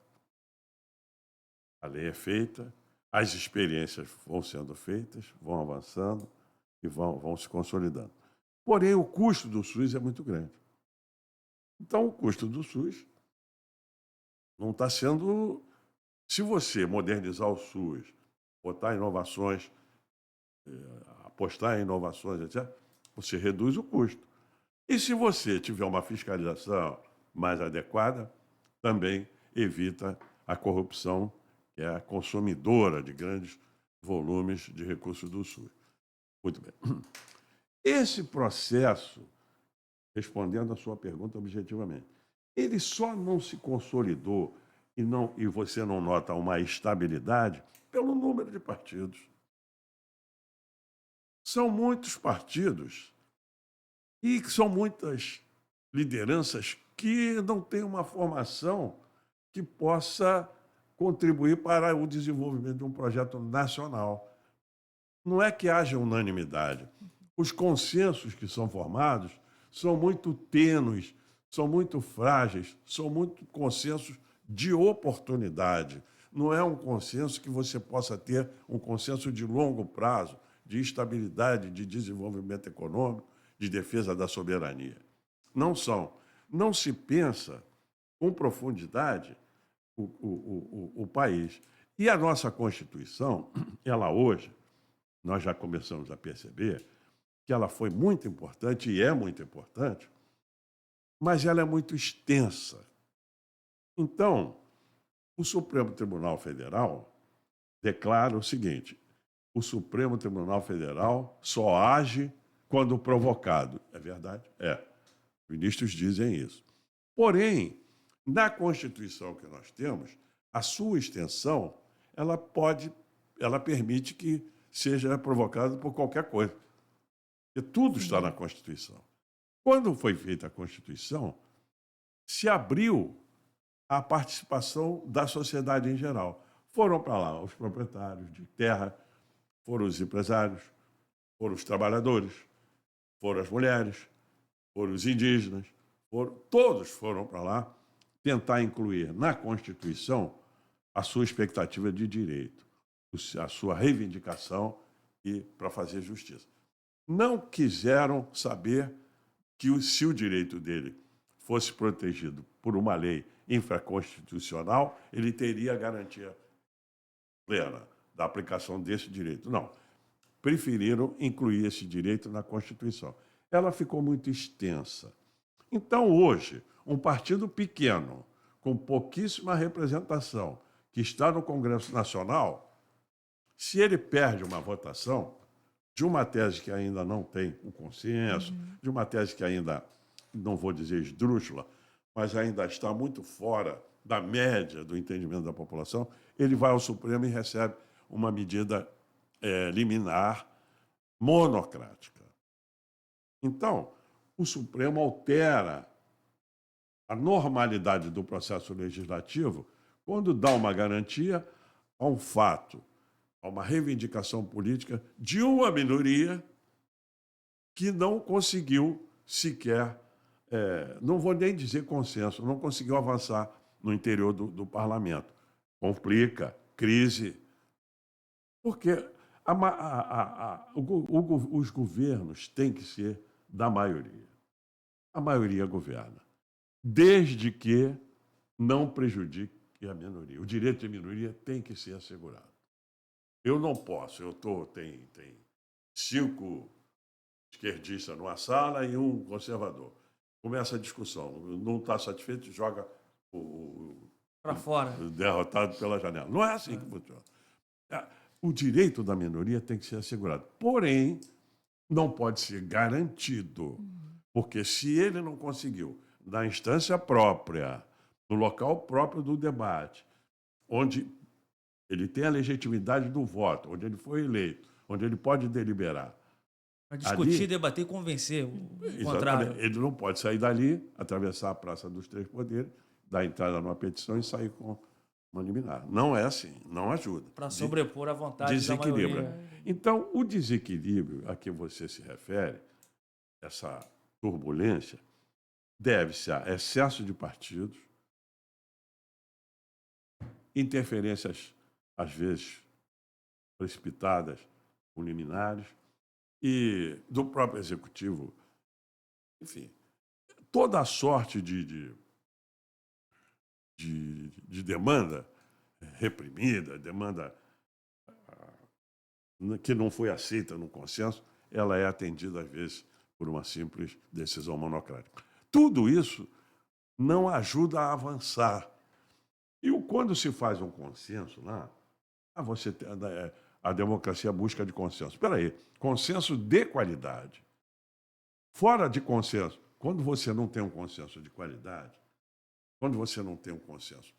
B: A lei é feita, as experiências vão sendo feitas, vão avançando e vão se consolidando. Porém, o custo do SUS é muito grande. Então, o custo do SUS não está sendo... Se você modernizar o SUS, botar inovações, apostar em inovações, etc., você reduz o custo. E se você tiver uma fiscalização mais adequada, também evita a corrupção, que é a consumidora de grandes volumes de recursos do SUS. Muito bem. Esse processo, respondendo a sua pergunta objetivamente, ele só não se consolidou e você não nota uma estabilidade pelo número de partidos. São muitos partidos e são muitas lideranças que não têm uma formação que possa contribuir para o desenvolvimento de um projeto nacional. Não é que haja unanimidade. Os consensos que são formados são muito tênues, são muito frágeis, são muito consensos de oportunidade. Não é um consenso que você possa ter um consenso de longo prazo, de estabilidade, de desenvolvimento econômico, de defesa da soberania. Não são. Não se pensa com profundidade o país. E a nossa Constituição, ela hoje, nós já começamos a perceber que ela foi muito importante e é muito importante, mas ela é muito extensa. Então, o Supremo Tribunal Federal declara o seguinte: o Supremo Tribunal Federal só age quando provocado. É verdade? É. Ministros dizem isso. Porém, na Constituição que nós temos, a sua extensão, ela permite que seja provocado por qualquer coisa. Porque tudo está na Constituição. Quando foi feita a Constituição, se abriu a participação da sociedade em geral. Foram para lá os proprietários de terra, foram os empresários, foram os trabalhadores, foram as mulheres, foram os indígenas, todos foram para lá tentar incluir na Constituição a sua expectativa de direito, a sua reivindicação e para fazer justiça. Não quiseram saber que se o direito dele fosse protegido por uma lei infraconstitucional, ele teria a garantia plena da aplicação desse direito. Não. Preferiram incluir esse direito na Constituição. Ela ficou muito extensa. Então, hoje, um partido pequeno, com pouquíssima representação, que está no Congresso Nacional, se ele perde uma votação de uma tese que ainda não tem o consenso, de uma tese que ainda, não vou dizer esdrúxula, mas ainda está muito fora da média do entendimento da população, ele vai ao Supremo e recebe uma medida liminar monocrática. Então, o Supremo altera a normalidade do processo legislativo quando dá uma garantia a um fato, a uma reivindicação política de uma minoria que não conseguiu sequer, não vou nem dizer consenso, não conseguiu avançar no interior do parlamento. Complica, crise, porque os governos têm que ser da maioria. A maioria governa, desde que não prejudique a minoria. O direito de minoria tem que ser assegurado. Eu não posso, tem 5 esquerdistas numa sala e um conservador. Começa a discussão, não está satisfeito, joga
C: para fora,
B: o derrotado pela janela. Não é assim que funciona. O direito da minoria tem que ser assegurado. Porém, não pode ser garantido, porque se ele não conseguiu, na instância própria, no local próprio do debate, onde ele tem a legitimidade do voto, onde ele foi eleito, onde ele pode deliberar.
C: para discutir, debater e convencer o contrário.
B: Ele não pode sair dali, atravessar a Praça dos Três Poderes, dar entrada numa petição e sair com uma liminar. Não é assim, não ajuda.
C: Para sobrepor a vontade da maioria.
B: Então, o desequilíbrio a que você se refere, essa turbulência, deve-se a excesso de partidos, interferências, às vezes, precipitadas, com liminares, e do próprio executivo. Enfim, toda a sorte de demanda reprimida, demanda que não foi aceita no consenso, ela é atendida, às vezes, por uma simples decisão monocrática. Tudo isso não ajuda a avançar. E quando se faz um consenso lá, a democracia busca de consenso. Espera aí, consenso de qualidade. Fora de consenso, quando você não tem um consenso de qualidade, quando você não tem um consenso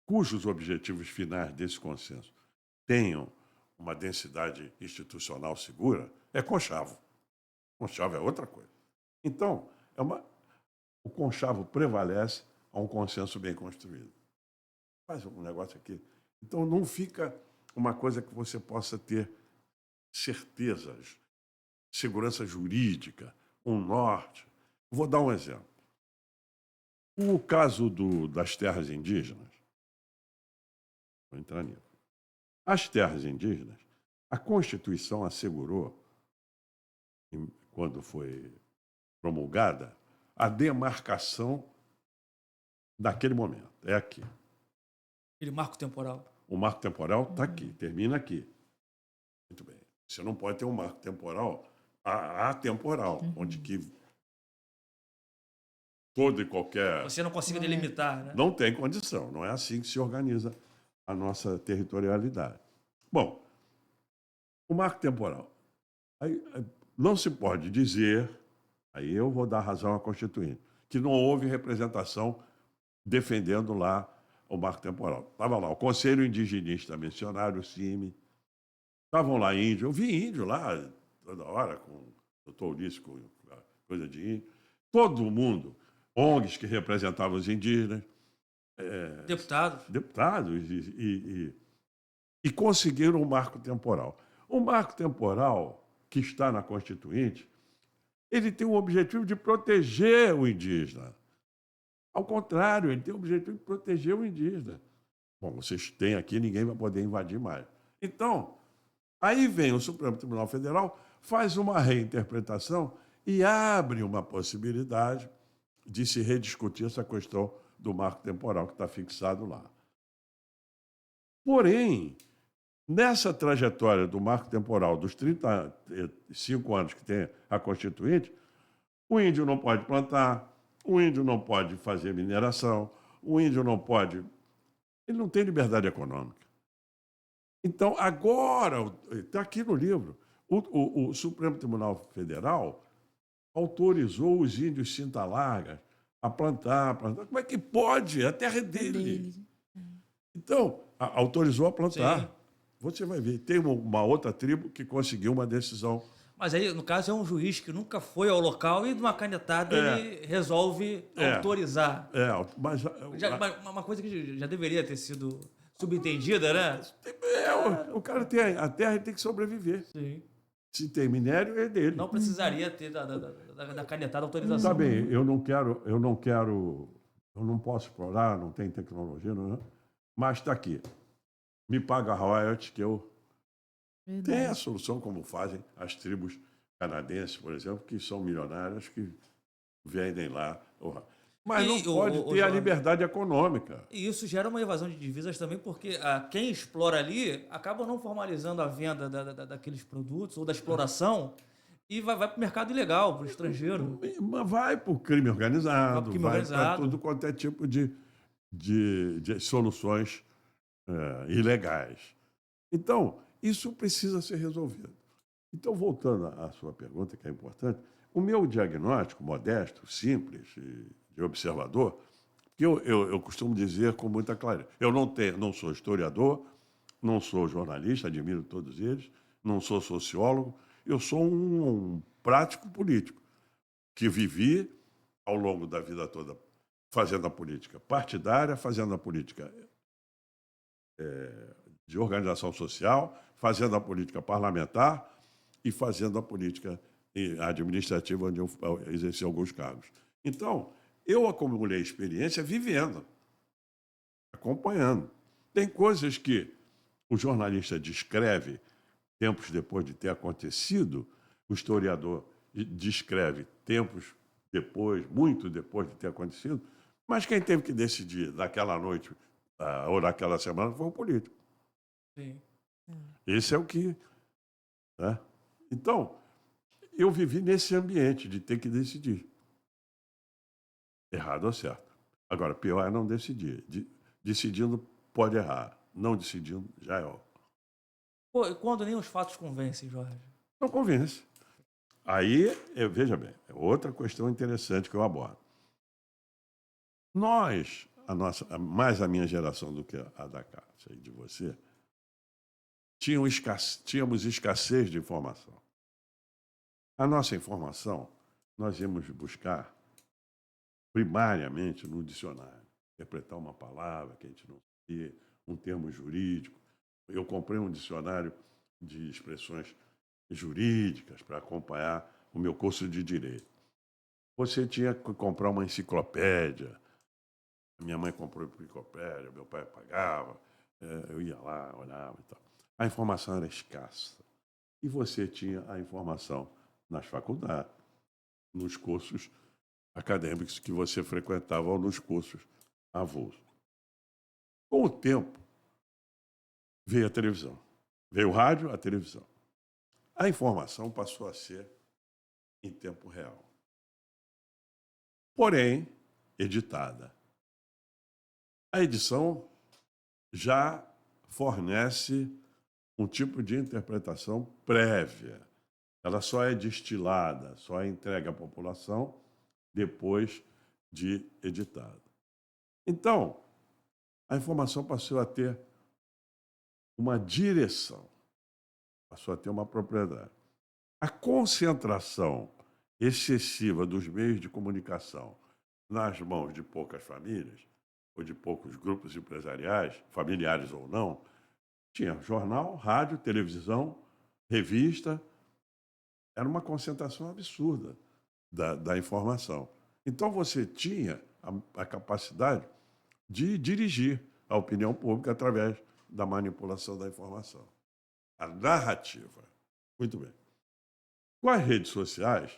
B: cujos objetivos finais desse consenso tenham uma densidade institucional segura, é conchavo. Conchavo é outra coisa. Então, o conchavo prevalece a um consenso bem construído. Faz um negócio aqui. Então, não fica uma coisa que você possa ter certezas, segurança jurídica, um norte. Vou dar um exemplo. O caso das terras indígenas, vou entrar nisso. As terras indígenas, a Constituição assegurou, quando foi promulgada, a demarcação daquele momento. É aqui.
C: Aquele marco temporal.
B: O marco temporal está aqui, termina aqui. Muito bem. Você não pode ter um marco temporal atemporal, onde que todo e qualquer...
C: Você não consiga delimitar, né?
B: Não tem condição. Não é assim que se organiza a nossa territorialidade. Bom, o marco temporal. Aí, não se pode dizer, aí eu vou dar razão à Constituinte, que não houve representação defendendo lá o marco temporal. Estava lá o Conselho Indigenista Missionário, o CIMI. Estavam lá índios. Eu vi índio lá toda hora, com o doutor Ulisses, com coisa de índio. Todo mundo, ONGs que representavam os indígenas.
C: Deputados.
B: deputados e conseguiram um marco temporal. O marco temporal que está na Constituinte, ele tem o objetivo de proteger o indígena. Ao contrário, ele tem o objetivo de proteger o indígena. Bom, vocês têm aqui, ninguém vai poder invadir mais. Então, aí vem o Supremo Tribunal Federal, faz uma reinterpretação e abre uma possibilidade de se rediscutir essa questão do marco temporal que está fixado lá. Porém, nessa trajetória do marco temporal dos 35 anos que tem a Constituinte, o índio não pode plantar, o índio não pode fazer mineração, o índio não pode... Ele não tem liberdade econômica. Então, agora, está aqui no livro, o Supremo Tribunal Federal autorizou os índios Cinta-Largas a plantar. Como é que pode? A terra é dele. Então, autorizou a plantar.
C: Sim.
B: Você vai ver, tem uma outra tribo que conseguiu uma decisão.
C: Mas aí, no caso, é um juiz que nunca foi ao local e, de uma canetada, ele resolve autorizar.
B: Mas
C: Uma coisa que já deveria ter sido subentendida, né?
B: o cara tem a terra, ele tem que sobreviver.
C: Sim.
B: Se tem minério, é dele.
C: Não precisaria ter da canetada autorização.
B: Tá bem, eu não posso explorar, não tem tecnologia, não, mas está aqui. Me paga royalties que eu...
A: Verdade.
B: Tem a solução como fazem as tribos canadenses, por exemplo, que são milionárias, que vendem lá. Mas não pode ter a liberdade econômica.
C: E isso gera uma evasão de divisas também, porque quem explora ali acaba não formalizando a venda daqueles produtos ou da exploração e vai para o mercado ilegal, para o estrangeiro.
B: Mas vai para o crime organizado, vai para tudo quanto é tipo de soluções ilegais. Então, isso precisa ser resolvido. Então, voltando à sua pergunta, que é importante, o meu diagnóstico modesto, simples, de observador, que eu costumo dizer com muita clareza. Eu não sou historiador, não sou jornalista, admiro todos eles, não sou sociólogo, eu sou um prático político que vivi ao longo da vida toda fazendo a política partidária, fazendo a política de organização social, fazendo a política parlamentar e fazendo a política administrativa, onde eu exerci alguns cargos. Então, eu acumulei experiência vivendo, acompanhando. Tem coisas que o jornalista descreve tempos depois de ter acontecido, o historiador descreve tempos depois, muito depois de ter acontecido, mas quem teve que decidir naquela noite ou naquela semana foi o político.
C: Sim.
B: Esse é o que... Né? Então, eu vivi nesse ambiente de ter que decidir. Errado ou certo. Agora, pior é não decidir. Decidindo, pode errar. Não decidindo, já é.
C: Pô, e quando nem os fatos convencem, Jorge?
B: Não convence. Aí, veja bem, é outra questão interessante que eu abordo. Nós, mais a minha geração do que a da Cássia e de você, tínhamos escassez de informação. A nossa informação, nós íamos buscar primariamente no dicionário, interpretar uma palavra que a gente não sabia, um termo jurídico. Eu comprei um dicionário de expressões jurídicas para acompanhar o meu curso de Direito. Você tinha que comprar uma enciclopédia. Minha mãe comprou enciclopédia, meu pai pagava, eu ia lá, olhava e tal. A informação era escassa. E você tinha a informação nas faculdades, nos cursos acadêmicos que você frequentava ou nos cursos avulsos. Com o tempo, veio a televisão. Veio o rádio, a televisão. A informação passou a ser em tempo real. Porém, editada. A edição já fornece um tipo de interpretação prévia. Ela só é destilada, só é entregue à população depois de editada. Então, a informação passou a ter uma direção, passou a ter uma propriedade. A concentração excessiva dos meios de comunicação nas mãos de poucas famílias ou de poucos grupos empresariais, familiares ou não, tinha jornal, rádio, televisão, revista. Era uma concentração absurda da informação. Então, você tinha a capacidade de dirigir a opinião pública através da manipulação da informação. A narrativa. Muito bem. Com as redes sociais,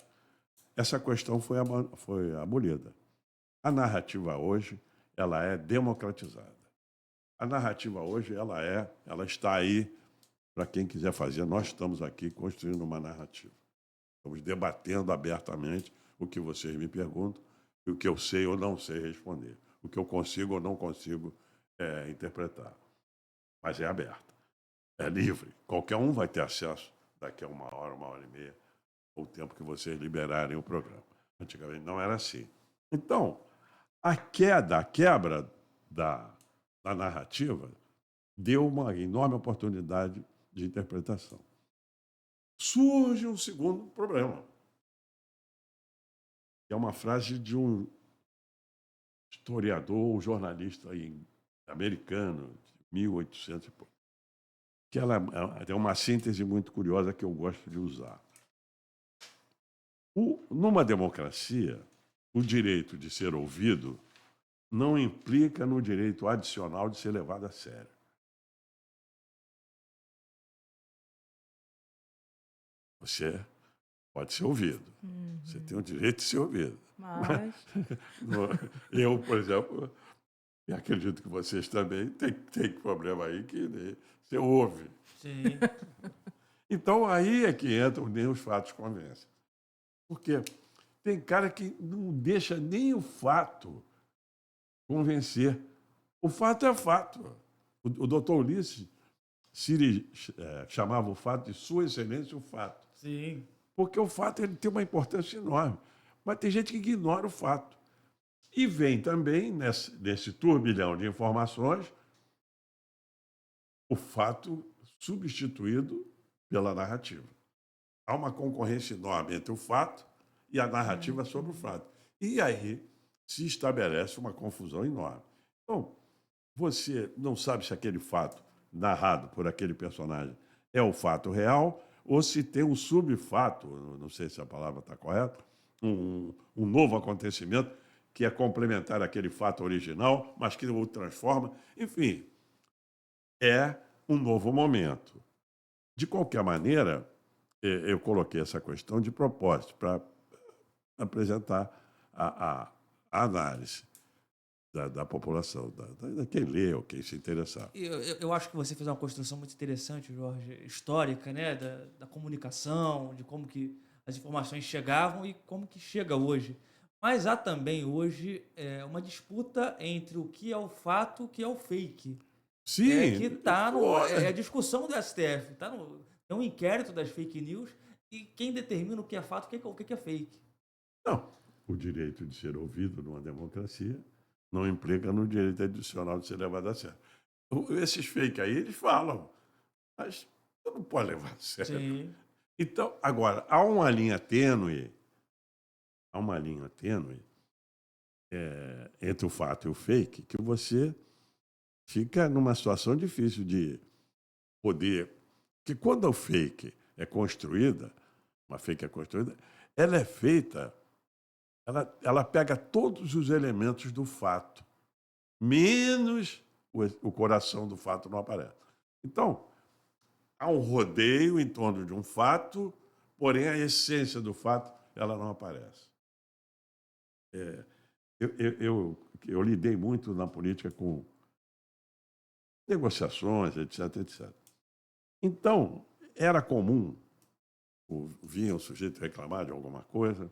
B: essa questão foi abolida. A narrativa hoje, ela é democratizada. A narrativa hoje, ela está aí para quem quiser fazer. Nós estamos aqui construindo uma narrativa. Estamos debatendo abertamente o que vocês me perguntam e o que eu sei ou não sei responder, o que eu consigo ou não consigo interpretar. Mas é aberta, é livre. Qualquer um vai ter acesso daqui a 1 hora e meia, o tempo que vocês liberarem o programa. Antigamente não era assim. Então, a quebra da narrativa deu uma enorme oportunidade de interpretação. Surge um segundo problema, que é uma frase de um historiador, jornalista americano, de 1800 e pouco, que ela tem uma síntese muito curiosa que eu gosto de usar. Numa democracia, o direito de ser ouvido não implica no direito adicional de ser levado a sério. Você pode ser ouvido. Você tem o direito de ser ouvido.
A: Mas
B: Eu, por exemplo, e acredito que vocês também têm problema aí que você ouve.
C: Sim.
B: Então, aí é que entram nem os fatos convencem. Porque tem cara que não deixa nem o fato convencer. O fato é fato. O doutor Ulisses Siri chamava o fato de Sua Excelência o fato.
C: Sim.
B: Porque o fato ele tem uma importância enorme. Mas tem gente que ignora o fato. E vem também, nesse turbilhão de informações, o fato substituído pela narrativa. Há uma concorrência enorme entre o fato e a narrativa sobre o fato. E aí se estabelece uma confusão enorme. Então, você não sabe se aquele fato narrado por aquele personagem é o fato real ou se tem um subfato, não sei se a palavra está correta, um novo acontecimento que é complementar aquele fato original, mas que o transforma. Enfim, é um novo momento. De qualquer maneira, eu coloquei essa questão de propósito para apresentar a análise da população, da quem lê ou quem se interessar.
C: Eu acho que você fez uma construção muito interessante, Jorge, histórica, né, da comunicação, de como que as informações chegavam e como que chega hoje. Mas há também hoje uma disputa entre o que é o fato e o que é o fake.
B: Sim,
C: Que está
B: olha,
C: a discussão do STF, tem um inquérito das fake news e quem determina o que é fato e o que é fake.
B: não, o direito de ser ouvido numa democracia não implica no direito adicional de ser levado a sério. Esses fake aí, eles falam, mas você não pode levar a sério.
C: Sim.
B: Então, agora, há uma linha tênue entre o fato e o fake, que você fica numa situação difícil de poder. Que quando a fake é construída, uma fake é construída, ela é feita, ela pega todos os elementos do fato, menos o coração do fato não aparece. Então, há um rodeio em torno de um fato, porém a essência do fato ela não aparece. Eu lidei muito na política com negociações, etc, etc. Então, era comum, vinha o sujeito reclamar de alguma coisa,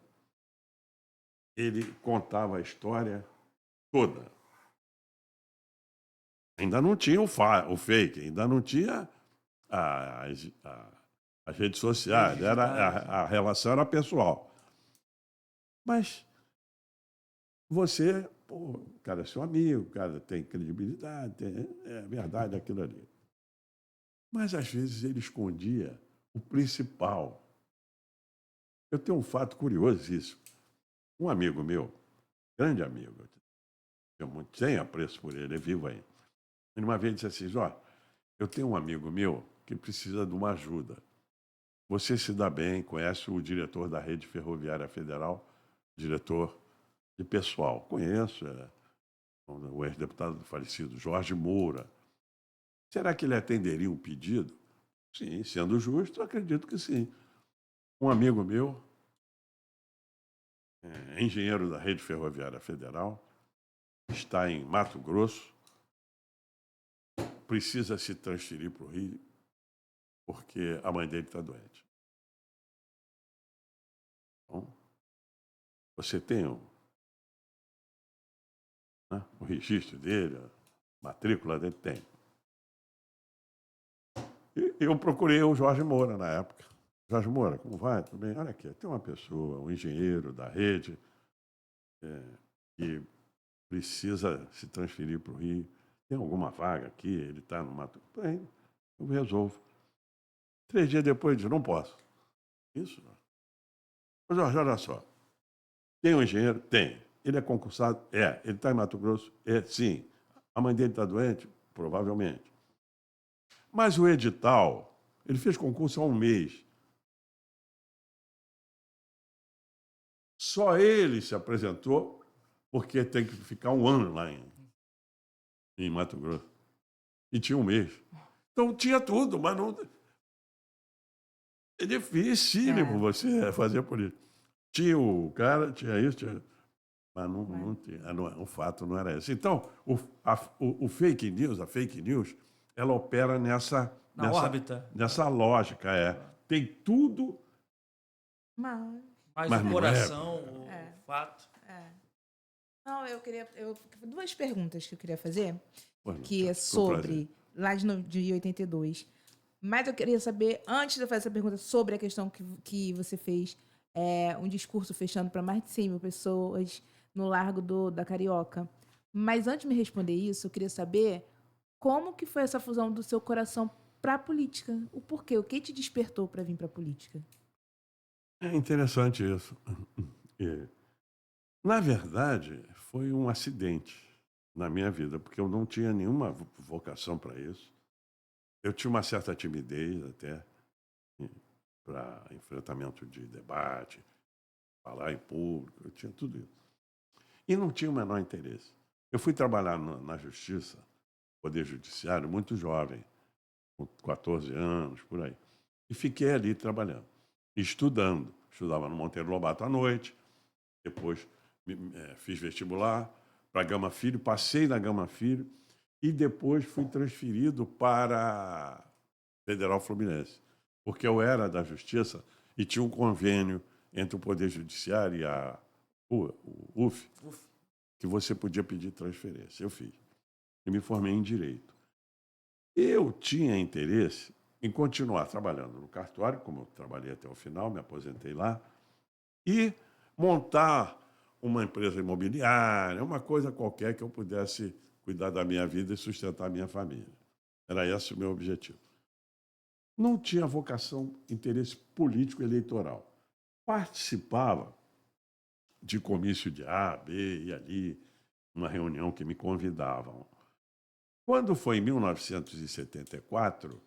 B: ele contava a história toda. Ainda não tinha o fake, ainda não tinha as redes sociais, a relação era pessoal. Mas você, o cara é seu amigo, o cara tem credibilidade, é verdade aquilo ali. Mas às vezes ele escondia o principal. Eu tenho um fato curiosíssimo. Um amigo meu, grande amigo, tenho apreço por ele, é vivo ainda. Ele uma vez disse assim, Jó, eu tenho um amigo meu que precisa de uma ajuda. Você se dá bem, conhece o diretor da Rede Ferroviária Federal, diretor de pessoal. Conheço, o ex-deputado falecido Jorge Moura. Será que ele atenderia um pedido? Sim, sendo justo, acredito que sim. Um amigo meu, engenheiro da Rede Ferroviária Federal, está em Mato Grosso, precisa se transferir para o Rio, porque a mãe dele está doente. Então, você tem o registro dele, a matrícula dele? Tem. E eu procurei o Jorge Moura na época. Jorge Moura, como vai? Tudo bem? Olha aqui, tem uma pessoa, um engenheiro da rede, que precisa se transferir para o Rio. Tem alguma vaga aqui? Ele está no Mato. Tem, eu resolvo. 3 dias depois, ele disse, não posso. Isso? Mas, Jorge, olha só. Tem um engenheiro? Tem. Ele é concursado? É. Ele está em Mato Grosso? É, sim. A mãe dele está doente? Provavelmente. Mas o edital, ele fez concurso há um mês. Só ele se apresentou porque tem que ficar um ano lá em Mato Grosso. E tinha um mês. Então tinha tudo, mas não. É dificílimo você fazer política. Tinha o cara, tinha isso, mas não tinha. O fato não era esse. Então, o fake news, a fake news, ela opera
C: Na órbita.
B: nessa lógica. Tem tudo,
A: Mas,
C: Mais
B: mas
C: o
B: não
C: coração,
B: é.
C: o fato.
A: não, duas perguntas que eu queria fazer,
B: Pois não,
A: que é
B: foi um prazer.
A: sobre, lá de 82. Mas eu queria saber, antes de eu fazer essa pergunta sobre a questão que você fez, um discurso fechando para mais de 100 mil pessoas no Largo da Carioca. Mas antes de me responder isso, eu queria saber como que foi essa fusão do seu coração para a política. O porquê? O que te despertou para vir para a política?
B: É interessante isso. Na verdade, foi um acidente na minha vida, porque eu não tinha nenhuma vocação para isso. Eu tinha uma certa timidez até para enfrentamento de debate, falar em público, eu tinha tudo isso. E não tinha o menor interesse. Eu fui trabalhar na Justiça, Poder Judiciário, muito jovem, com 14 anos, por aí. E fiquei ali trabalhando, estudando. Estudava no Monteiro Lobato à noite, depois fiz vestibular para Gama Filho, passei na Gama Filho e depois fui transferido para a Federal Fluminense, porque eu era da Justiça e tinha um convênio entre o Poder Judiciário e o UF, que você podia pedir transferência. Eu fiz. E me formei em Direito. Eu tinha interesse em continuar trabalhando no cartório, como eu trabalhei até o final, me aposentei lá, e montar uma empresa imobiliária, uma coisa qualquer que eu pudesse cuidar da minha vida e sustentar a minha família. Era esse o meu objetivo. Não tinha vocação, interesse político eleitoral. Participava de comício de A, B e ali, uma reunião que me convidavam. Quando foi em 1974,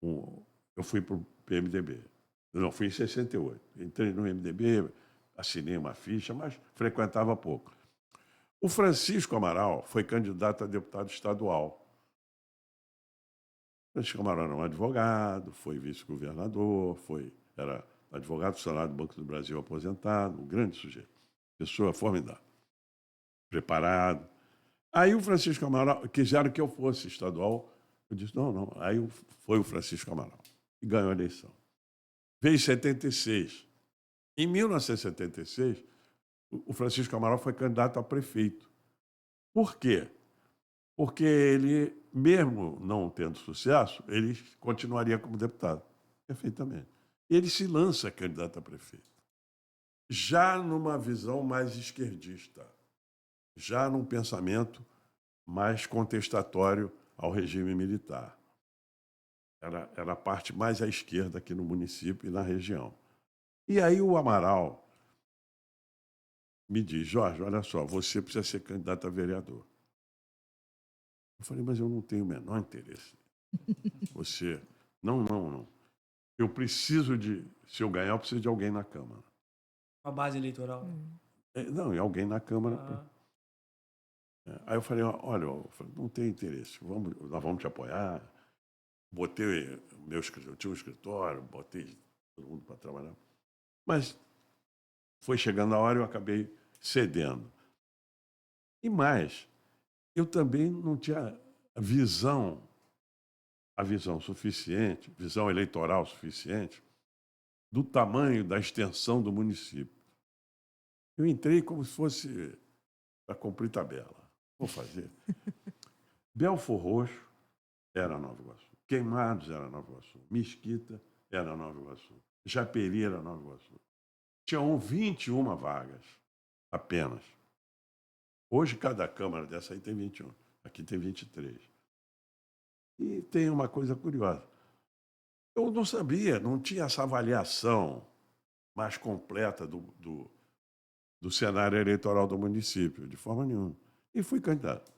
B: eu fui para o PMDB. Não, fui em 68. Entrei no MDB, assinei uma ficha, mas frequentava pouco. O Francisco Amaral foi candidato a deputado estadual. Francisco Amaral era um advogado, foi vice-governador, era advogado funcionário do Banco do Brasil aposentado, um grande sujeito. Pessoa formidável, preparado. Aí o Francisco Amaral, quiseram que eu fosse estadual, eu disse, não. Aí foi o Francisco Amaral e ganhou a eleição. Veio em 76. Em 1976, o Francisco Amaral foi candidato a prefeito. Por quê? Porque ele, mesmo não tendo sucesso, ele continuaria como deputado. Perfeitamente. Ele se lança candidato a prefeito. Já numa visão mais esquerdista, já num pensamento mais contestatório ao regime militar. Era a parte mais à esquerda aqui no município e na região. E aí o Amaral me diz, Jorge, olha só, você precisa ser candidato a vereador. Eu falei, mas eu não tenho o menor interesse. Você, não. Eu preciso de, se eu ganhar, eu preciso de alguém na Câmara.
C: Uma base eleitoral.
B: Não, e alguém na Câmara.
C: Ah,
B: Aí eu falei, olha, não tem interesse, nós vamos te apoiar. Botei eu tinha um escritório, botei todo mundo para trabalhar. Mas foi chegando a hora e eu acabei cedendo. E mais, eu também não tinha a visão suficiente, visão eleitoral suficiente, do tamanho, da extensão do município. Eu entrei como se fosse para cumprir tabela. Vou fazer. Belfor Roxo era Nova Iguaçu. Queimados era Nova Iguaçu. Mesquita era Nova Iguaçu. Japeri era Nova Iguaçu. Tinham 21 vagas apenas. Hoje, cada Câmara dessa aí tem 21. Aqui tem 23. E tem uma coisa curiosa. Eu não sabia, não tinha essa avaliação mais completa do cenário eleitoral do município, de forma nenhuma. E fui candidato.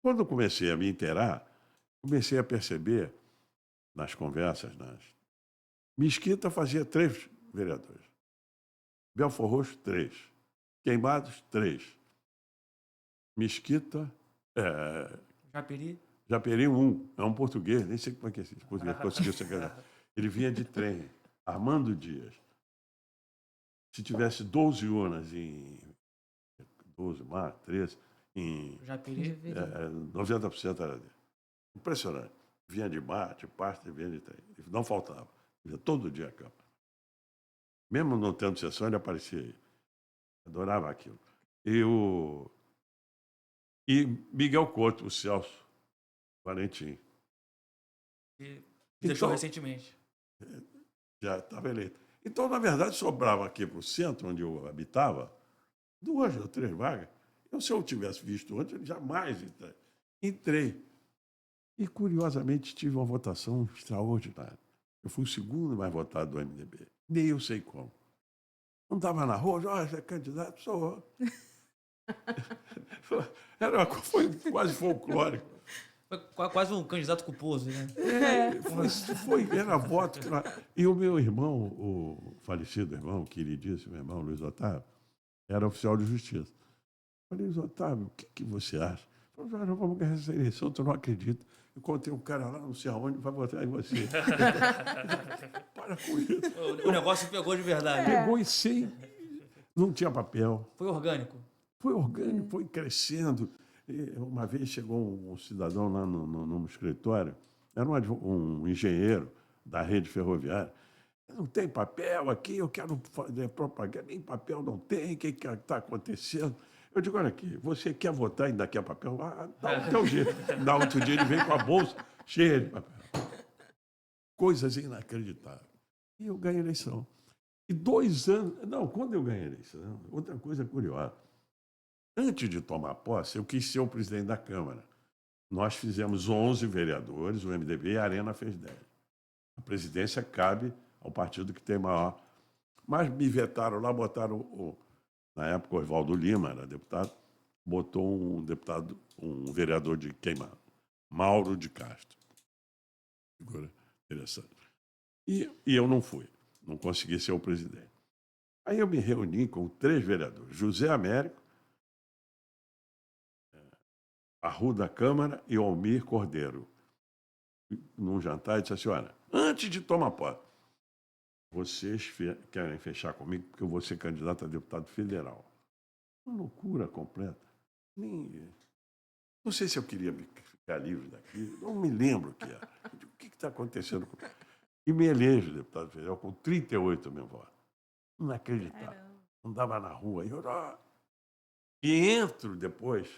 B: Quando eu comecei a me inteirar, comecei a perceber, nas conversas, Mesquita fazia 3 vereadores. Belfor Roxo, 3. Queimados, 3. Mesquita,
C: Japeri.
B: 1. É um português, nem sei como é que esse português conseguiu ser candidato. Ele vinha de trem, Armando Dias. Se tivesse 12 urnas em 12, 13, em
C: Japeri.
B: 90% era dele. Impressionante. Vinha de mar, de parte, vinha de trem. Não faltava. Vinha todo dia a Câmara. Mesmo não tendo sessão, ele aparecia aí. Adorava aquilo. E Miguel Couto, o Celso Valentim.
C: Que deixou
B: Então,
C: recentemente.
B: já estava eleito. Então, na verdade, sobrava aqui para o centro, onde eu habitava, 2 ou 3 vagas. Se eu tivesse visto antes, eu jamais entrei. E, curiosamente, tive uma votação extraordinária. Eu fui o segundo mais votado do MDB. Nem eu sei como. Não estava na rua, Jorge, é candidato, sou. Foi quase folclórico.
C: Foi quase um candidato culposo, né?
B: Era voto. E o meu irmão, o falecido irmão, queridíssimo irmão, Luiz Otávio, era oficial de justiça. Eu falei, Luiz Otávio, o que você acha? Ele falou, nós vamos ganhar essa eleição, tu não acredita. Eu contei um cara lá, não sei aonde, vai votar em você. Para com isso.
C: O negócio pegou de verdade.
B: Pegou e sem. Não tinha papel.
C: Foi orgânico.
B: Foi orgânico, foi crescendo. E uma vez chegou um cidadão lá no escritório, era um engenheiro da rede ferroviária. Não tem papel aqui, eu quero fazer propaganda, nem papel não tem, o que está acontecendo? Eu digo, olha aqui, você quer votar e ainda quer papel? Dá o teu jeito. Na outro dia ele veio com a bolsa cheia de papel. Coisas inacreditáveis. E eu ganhei a eleição. E 2 anos... Não, quando eu ganhei a eleição, outra coisa curiosa. Antes de tomar posse, eu quis ser o presidente da Câmara. Nós fizemos 11 vereadores, o MDB, e a Arena fez 10. A presidência cabe ao partido que tem maior. Mas me vetaram lá, botaram, na época, o Oswaldo Lima era deputado, botou um vereador de Queimado, Mauro de Castro. Figura interessante. E eu não fui, não consegui ser o presidente. Aí eu me reuni com 3 vereadores, José Américo, Arruda Câmara e Almir Cordeiro. Num jantar, e disse assim, olha, antes de tomar posse, vocês querem fechar comigo porque eu vou ser candidato a deputado federal. Uma loucura completa. Não sei se eu queria ficar livre daqui, não me lembro o que era. O que está acontecendo comigo? E me elejo deputado federal com 38 mil votos. Inacreditável. Andava na rua. E entro depois,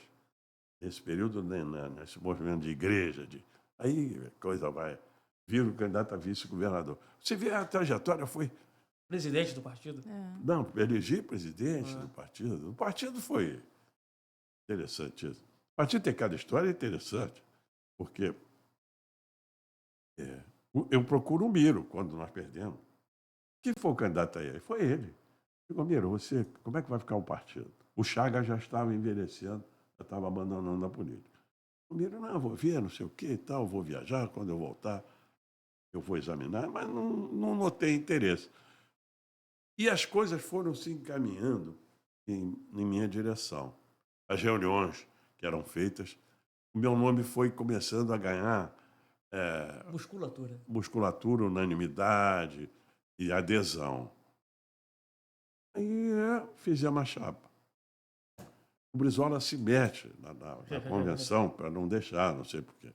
B: nesse período, nesse movimento de igreja. Aí a coisa vai. Viro candidato a vice-governador. Você vê, a trajetória foi...
C: Presidente do partido?
B: Não, elegi presidente do partido. O partido foi interessante isso. O partido tem cada história interessante, porque eu procuro o Miro quando nós perdemos. Quem foi o candidato aí? Foi ele. Digo, Miro, você, como é que vai ficar o partido? O Chagas já estava envelhecendo, já estava abandonando a política. O Miro, não, eu vou ver, não sei o quê e tal, vou viajar, quando eu voltar, eu vou examinar, mas não notei interesse. E as coisas foram se encaminhando em minha direção. As reuniões que eram feitas, o meu nome foi começando a ganhar
C: Musculatura.
B: musculatura, unanimidade e adesão. Aí fizemos a chapa. O Brizola se mete na convenção para não deixar, não sei porquê.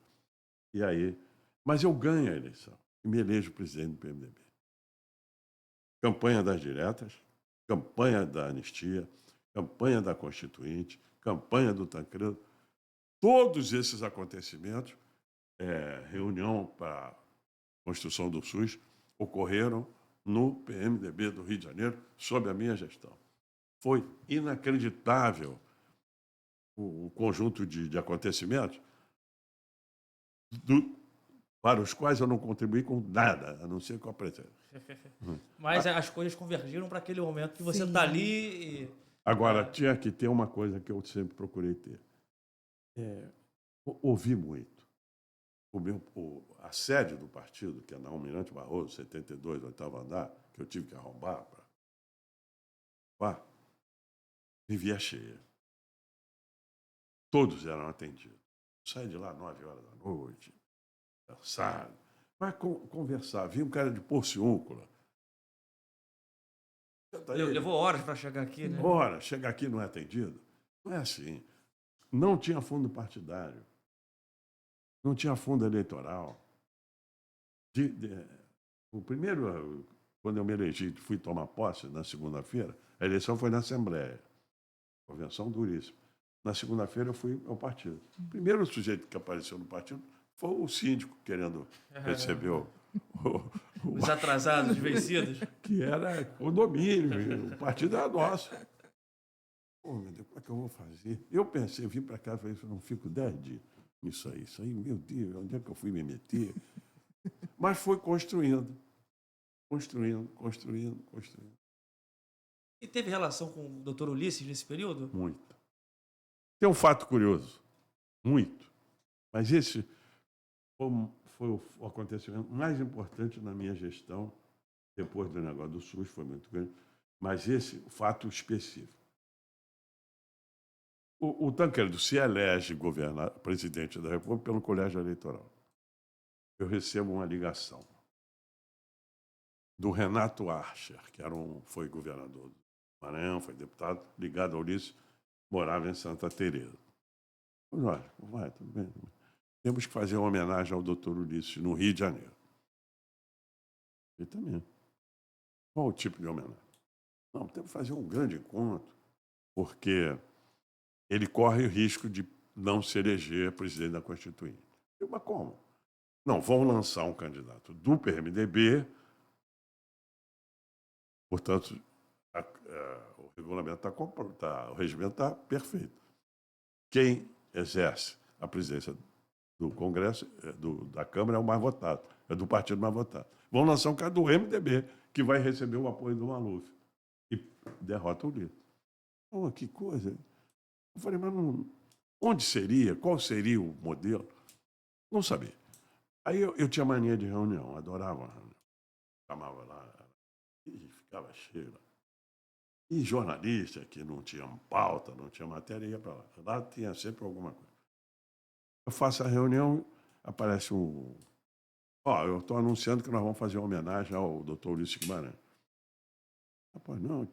B: E aí, mas eu ganho a eleição e me elejo presidente do PMDB. Campanha das diretas, campanha da anistia, campanha da Constituinte, campanha do Tancredo. Todos esses acontecimentos, reunião para a construção do SUS, ocorreram no PMDB do Rio de Janeiro, sob a minha gestão. Foi inacreditável o conjunto de acontecimentos para os quais eu não contribuí com nada, a não ser com a presença.
C: Mas as coisas convergiram para aquele momento que você
A: Sim.
C: está ali e...
B: Agora, tinha que ter uma coisa que eu sempre procurei ter. Ouvir muito. A sede do partido, que é na Almirante Barroso, 72, 8º andar, que eu tive que arrombar vivia cheia. Todos eram atendidos. Saí de lá 9 horas da noite, cansado. Vai conversar. Vi um cara de Porciúncula.
C: Levou horas para chegar aqui, né?
B: Ora, chega aqui e não é atendido. Não é assim. Não tinha fundo partidário. Não tinha fundo eleitoral. O primeiro, quando eu me elegi, fui tomar posse na segunda-feira, a eleição foi na Assembleia. Convenção duríssima. Na segunda-feira eu fui ao partido. O primeiro sujeito que apareceu no partido foi o síndico querendo receber
C: Os atrasados, os vencidos.
B: que era condomínio, o partido era nosso. Pô, meu Deus, como é que eu vou fazer? Eu pensei, eu vim para cá e falei, eu não fico 10 dias nisso aí, meu Deus, onde é que eu fui me meter? Mas foi construindo.
C: E teve relação com o doutor Ulisses nesse período?
B: Muito. Tem um fato curioso, muito. Mas esse foi o acontecimento mais importante na minha gestão, depois do negócio do SUS, foi muito grande. Mas esse fato específico. O Tancredo se elege presidente da República pelo colégio eleitoral. Eu recebo uma ligação do Renato Archer, que foi governador do Maranhão, foi deputado, ligado ao Ulisses, morava em Santa Teresa. Olha, vai, tudo bem. Temos que fazer uma homenagem ao doutor Ulisses no Rio de Janeiro. Ele também. Qual o tipo de homenagem? Não, temos que fazer um grande encontro, porque ele corre o risco de não se eleger presidente da Constituinte. Eu, mas como? Não, vão lançar um candidato do PMDB, portanto, o regulamento o regimento está perfeito. Quem exerce a presidência do Congresso, da Câmara, é o mais votado, é do partido mais votado. Vão lançar um cara do MDB, que vai receber o apoio do Maluf. E derrota o líder. Oh, que coisa. Eu falei, mas onde seria? Qual seria o modelo? Não sabia. Aí eu tinha mania de reunião, adorava uma reunião. Chamava lá, e ficava cheio lá. E jornalista que não tinha pauta, não tinha matéria, ia para lá. Lá tinha sempre alguma coisa. Eu faço a reunião, aparece eu estou anunciando que nós vamos fazer uma homenagem ao doutor Ulisses Guimarães. Rapaz, não,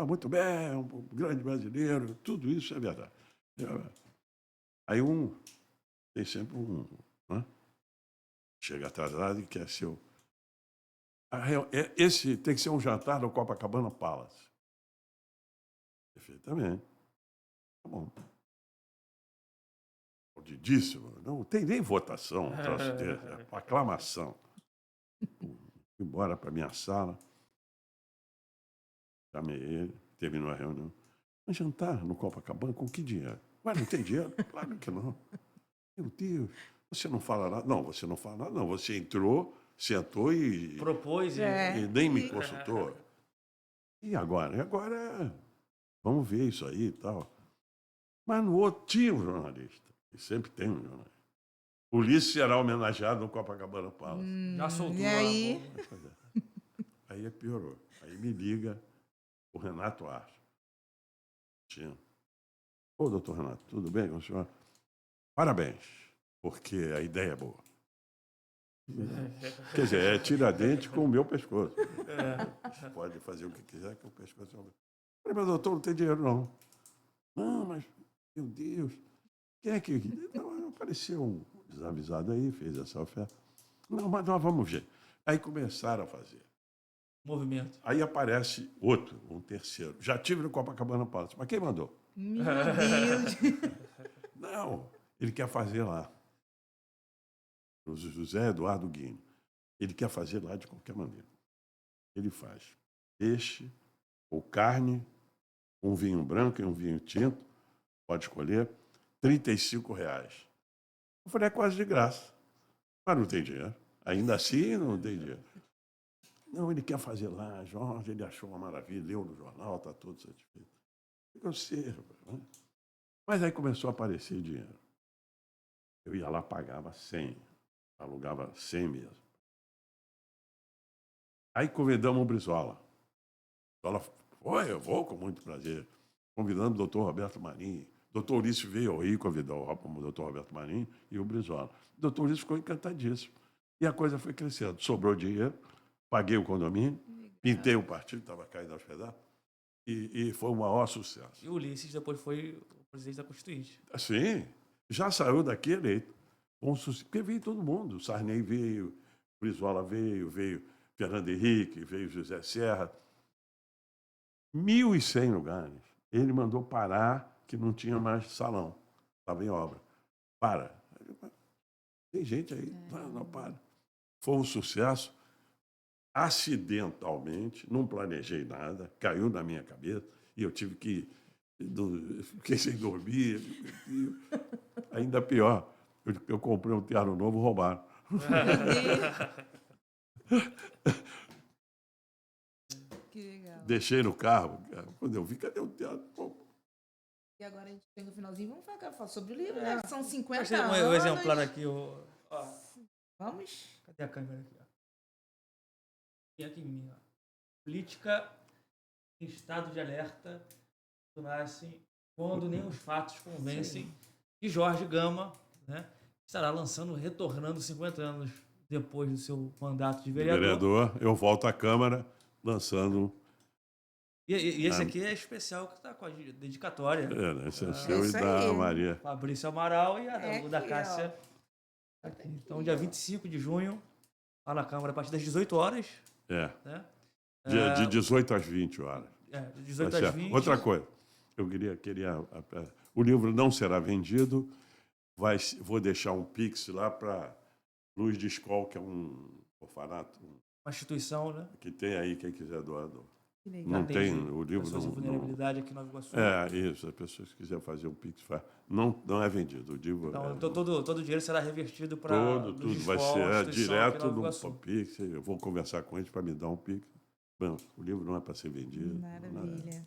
B: muito bem, é um grande brasileiro, tudo isso é verdade. Aí tem sempre né? Chega atrasado e quer ser esse tem que ser um jantar no Copacabana Palace. Perfeitamente. Tá bom. Audidíssimo. Não tem nem votação, aclamação. Fui embora para minha sala. Chamei ele, terminou a reunião. Mas jantar no Copacabana com que dinheiro? Mas não tem dinheiro? Claro que não. Meu Deus, você não fala nada? Não, você não fala nada, não. Você entrou, sentou e
C: Propôs
B: nem me consultou. E agora? E agora, vamos ver isso aí e tal. Mas no outro tinha um jornalista, e sempre tem um jornalista. Ulisses será homenageado no Copacabana Palace.
C: Já soltou
A: E
C: a
A: aí?
C: bomba.
B: Pois é. Aí piorou. Aí me liga o Renato Arce. Ô, doutor Renato, tudo bem com o senhor? Parabéns, porque a ideia é boa. Quer dizer, é Tiradentes com o meu pescoço. Pode fazer o que quiser que o pescoço é o meu. Falei, mas doutor, não tem dinheiro não. Não, mas, meu Deus, quem é que... Não, apareceu um desavisado aí, fez essa oferta. Não, mas nós vamos ver. Aí começaram a fazer.
C: Movimento.
B: Aí aparece outro, um terceiro. Já tive no Copacabana Palace, mas quem mandou?
A: Meu Deus.
B: Não, ele quer fazer lá. O José Eduardo Guino. Ele quer fazer lá de qualquer maneira. Ele faz peixe ou carne, um vinho branco e um vinho tinto, pode escolher, R$ 35. Eu falei, é quase de graça. Mas não tem dinheiro. Ainda assim, não tem dinheiro. Não, ele quer fazer lá, Jorge, ele achou uma maravilha, leu no jornal, está todo satisfeito. Eu sei, né? Mas aí começou a aparecer dinheiro. Eu ia lá, pagava 100, alugava 100 mesmo. Aí convidamos o Brizola. Ela foi, eu vou com muito prazer. Convidando o doutor Roberto Marinho. O doutor Ulisses veio ao Rio, convidou o doutor Roberto Marinho e o Brizola. O doutor Ulisses ficou encantadíssimo. E a coisa foi crescendo. Sobrou dinheiro, paguei o condomínio, pintei o partido, estava caindo aos pedaços, e foi um maior sucesso.
C: E o Ulisses depois foi o presidente da Constituinte.
B: Sim, já saiu daqui eleito. Porque veio todo mundo. O Sarney veio, o Brizola veio Fernando Henrique, veio José Serra. 1.100 lugares. Ele mandou parar, que não tinha mais salão. Estava em obra. Para. Tem gente aí. Não, para. Foi um sucesso. Acidentalmente, não planejei nada, caiu na minha cabeça e eu tive que... Fiquei sem dormir. Ainda pior, eu comprei um teatro novo, roubaram.
A: Que legal.
B: Deixei no carro. Quando eu vi, cadê o teatro? Pô,
A: E agora a gente chega no finalzinho, vamos falar sobre o livro, né? Que são 50
C: Achei
A: anos.
C: um exemplar aqui. Ó.
A: Vamos?
C: Cadê a câmera aqui? Ó? E aqui em mim. Ó. Política em estado de alerta nasce quando nem os fatos convencem. E Jorge Gama, né, estará retornando 50 anos depois do seu mandato de vereador.
B: eu volto à Câmara lançando...
C: E esse aqui é especial, que está com a dedicatória.
B: Esse é seu e
A: isso
B: da
A: aí.
B: Maria.
C: Fabrício Amaral e a da
A: aqui,
C: Cássia. Aqui. Então, dia 25 de junho, lá na Câmara, a partir das 18 horas.
B: É.
C: Né?
B: De 18 às 20 horas.
C: De 18 às 20.
B: Outra coisa, eu queria o livro não será vendido, vou deixar um Pix lá para Luz de Escola, que é um orfanato.
C: Uma instituição, né?
B: Que tem aí, quem quiser doar.
A: Que legal.
B: Não tem, o livro
C: pessoas
B: não...
C: em vulnerabilidade aqui em Nova Iguaçu.
B: Isso, as pessoas que quiserem fazer um Pix, faz. Não é vendido, o livro...
C: Então, todo o dinheiro será revertido para...
B: Tudo vai ser direto no Pix, eu vou conversar com eles para me dar um Pix. Bom, o livro não é para ser vendido.
A: Maravilha.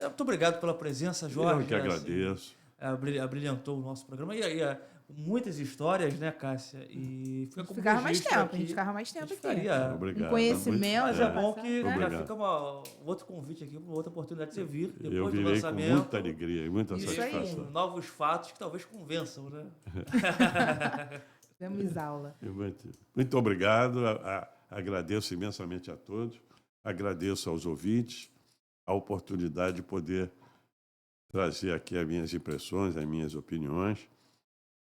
C: Muito obrigado pela presença, Jorge.
B: Eu que agradeço.
C: Abrilhantou o nosso programa. E muitas histórias, né, Cássia? E fica como
A: Ficava mais tempo,
C: aqui.
A: a gente ficava mais tempo aqui.
B: Obrigado.
A: Um conhecimento.
C: Mas é bom que já
B: Obrigado.
C: fica um outro convite aqui, uma outra oportunidade de você vir depois
B: Eu
C: do
B: virei
C: lançamento.
B: com muita alegria e muita
C: Isso
B: satisfação.
C: aí, novos fatos que talvez convençam, né?
A: Temos aula.
B: Muito obrigado. Agradeço imensamente a todos. Agradeço aos ouvintes a oportunidade de poder trazer aqui as minhas impressões, as minhas opiniões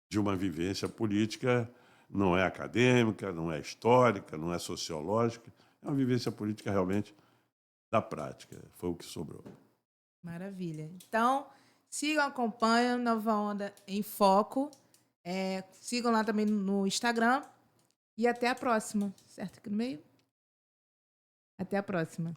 B: de uma vivência política, não é acadêmica, não é histórica, não é sociológica, é uma vivência política realmente da prática. Foi o que sobrou.
A: Maravilha. Então, sigam, acompanhem Nova Onda em Foco. Sigam lá também no Instagram. E até a próxima. Certo aqui no meio? Até a próxima.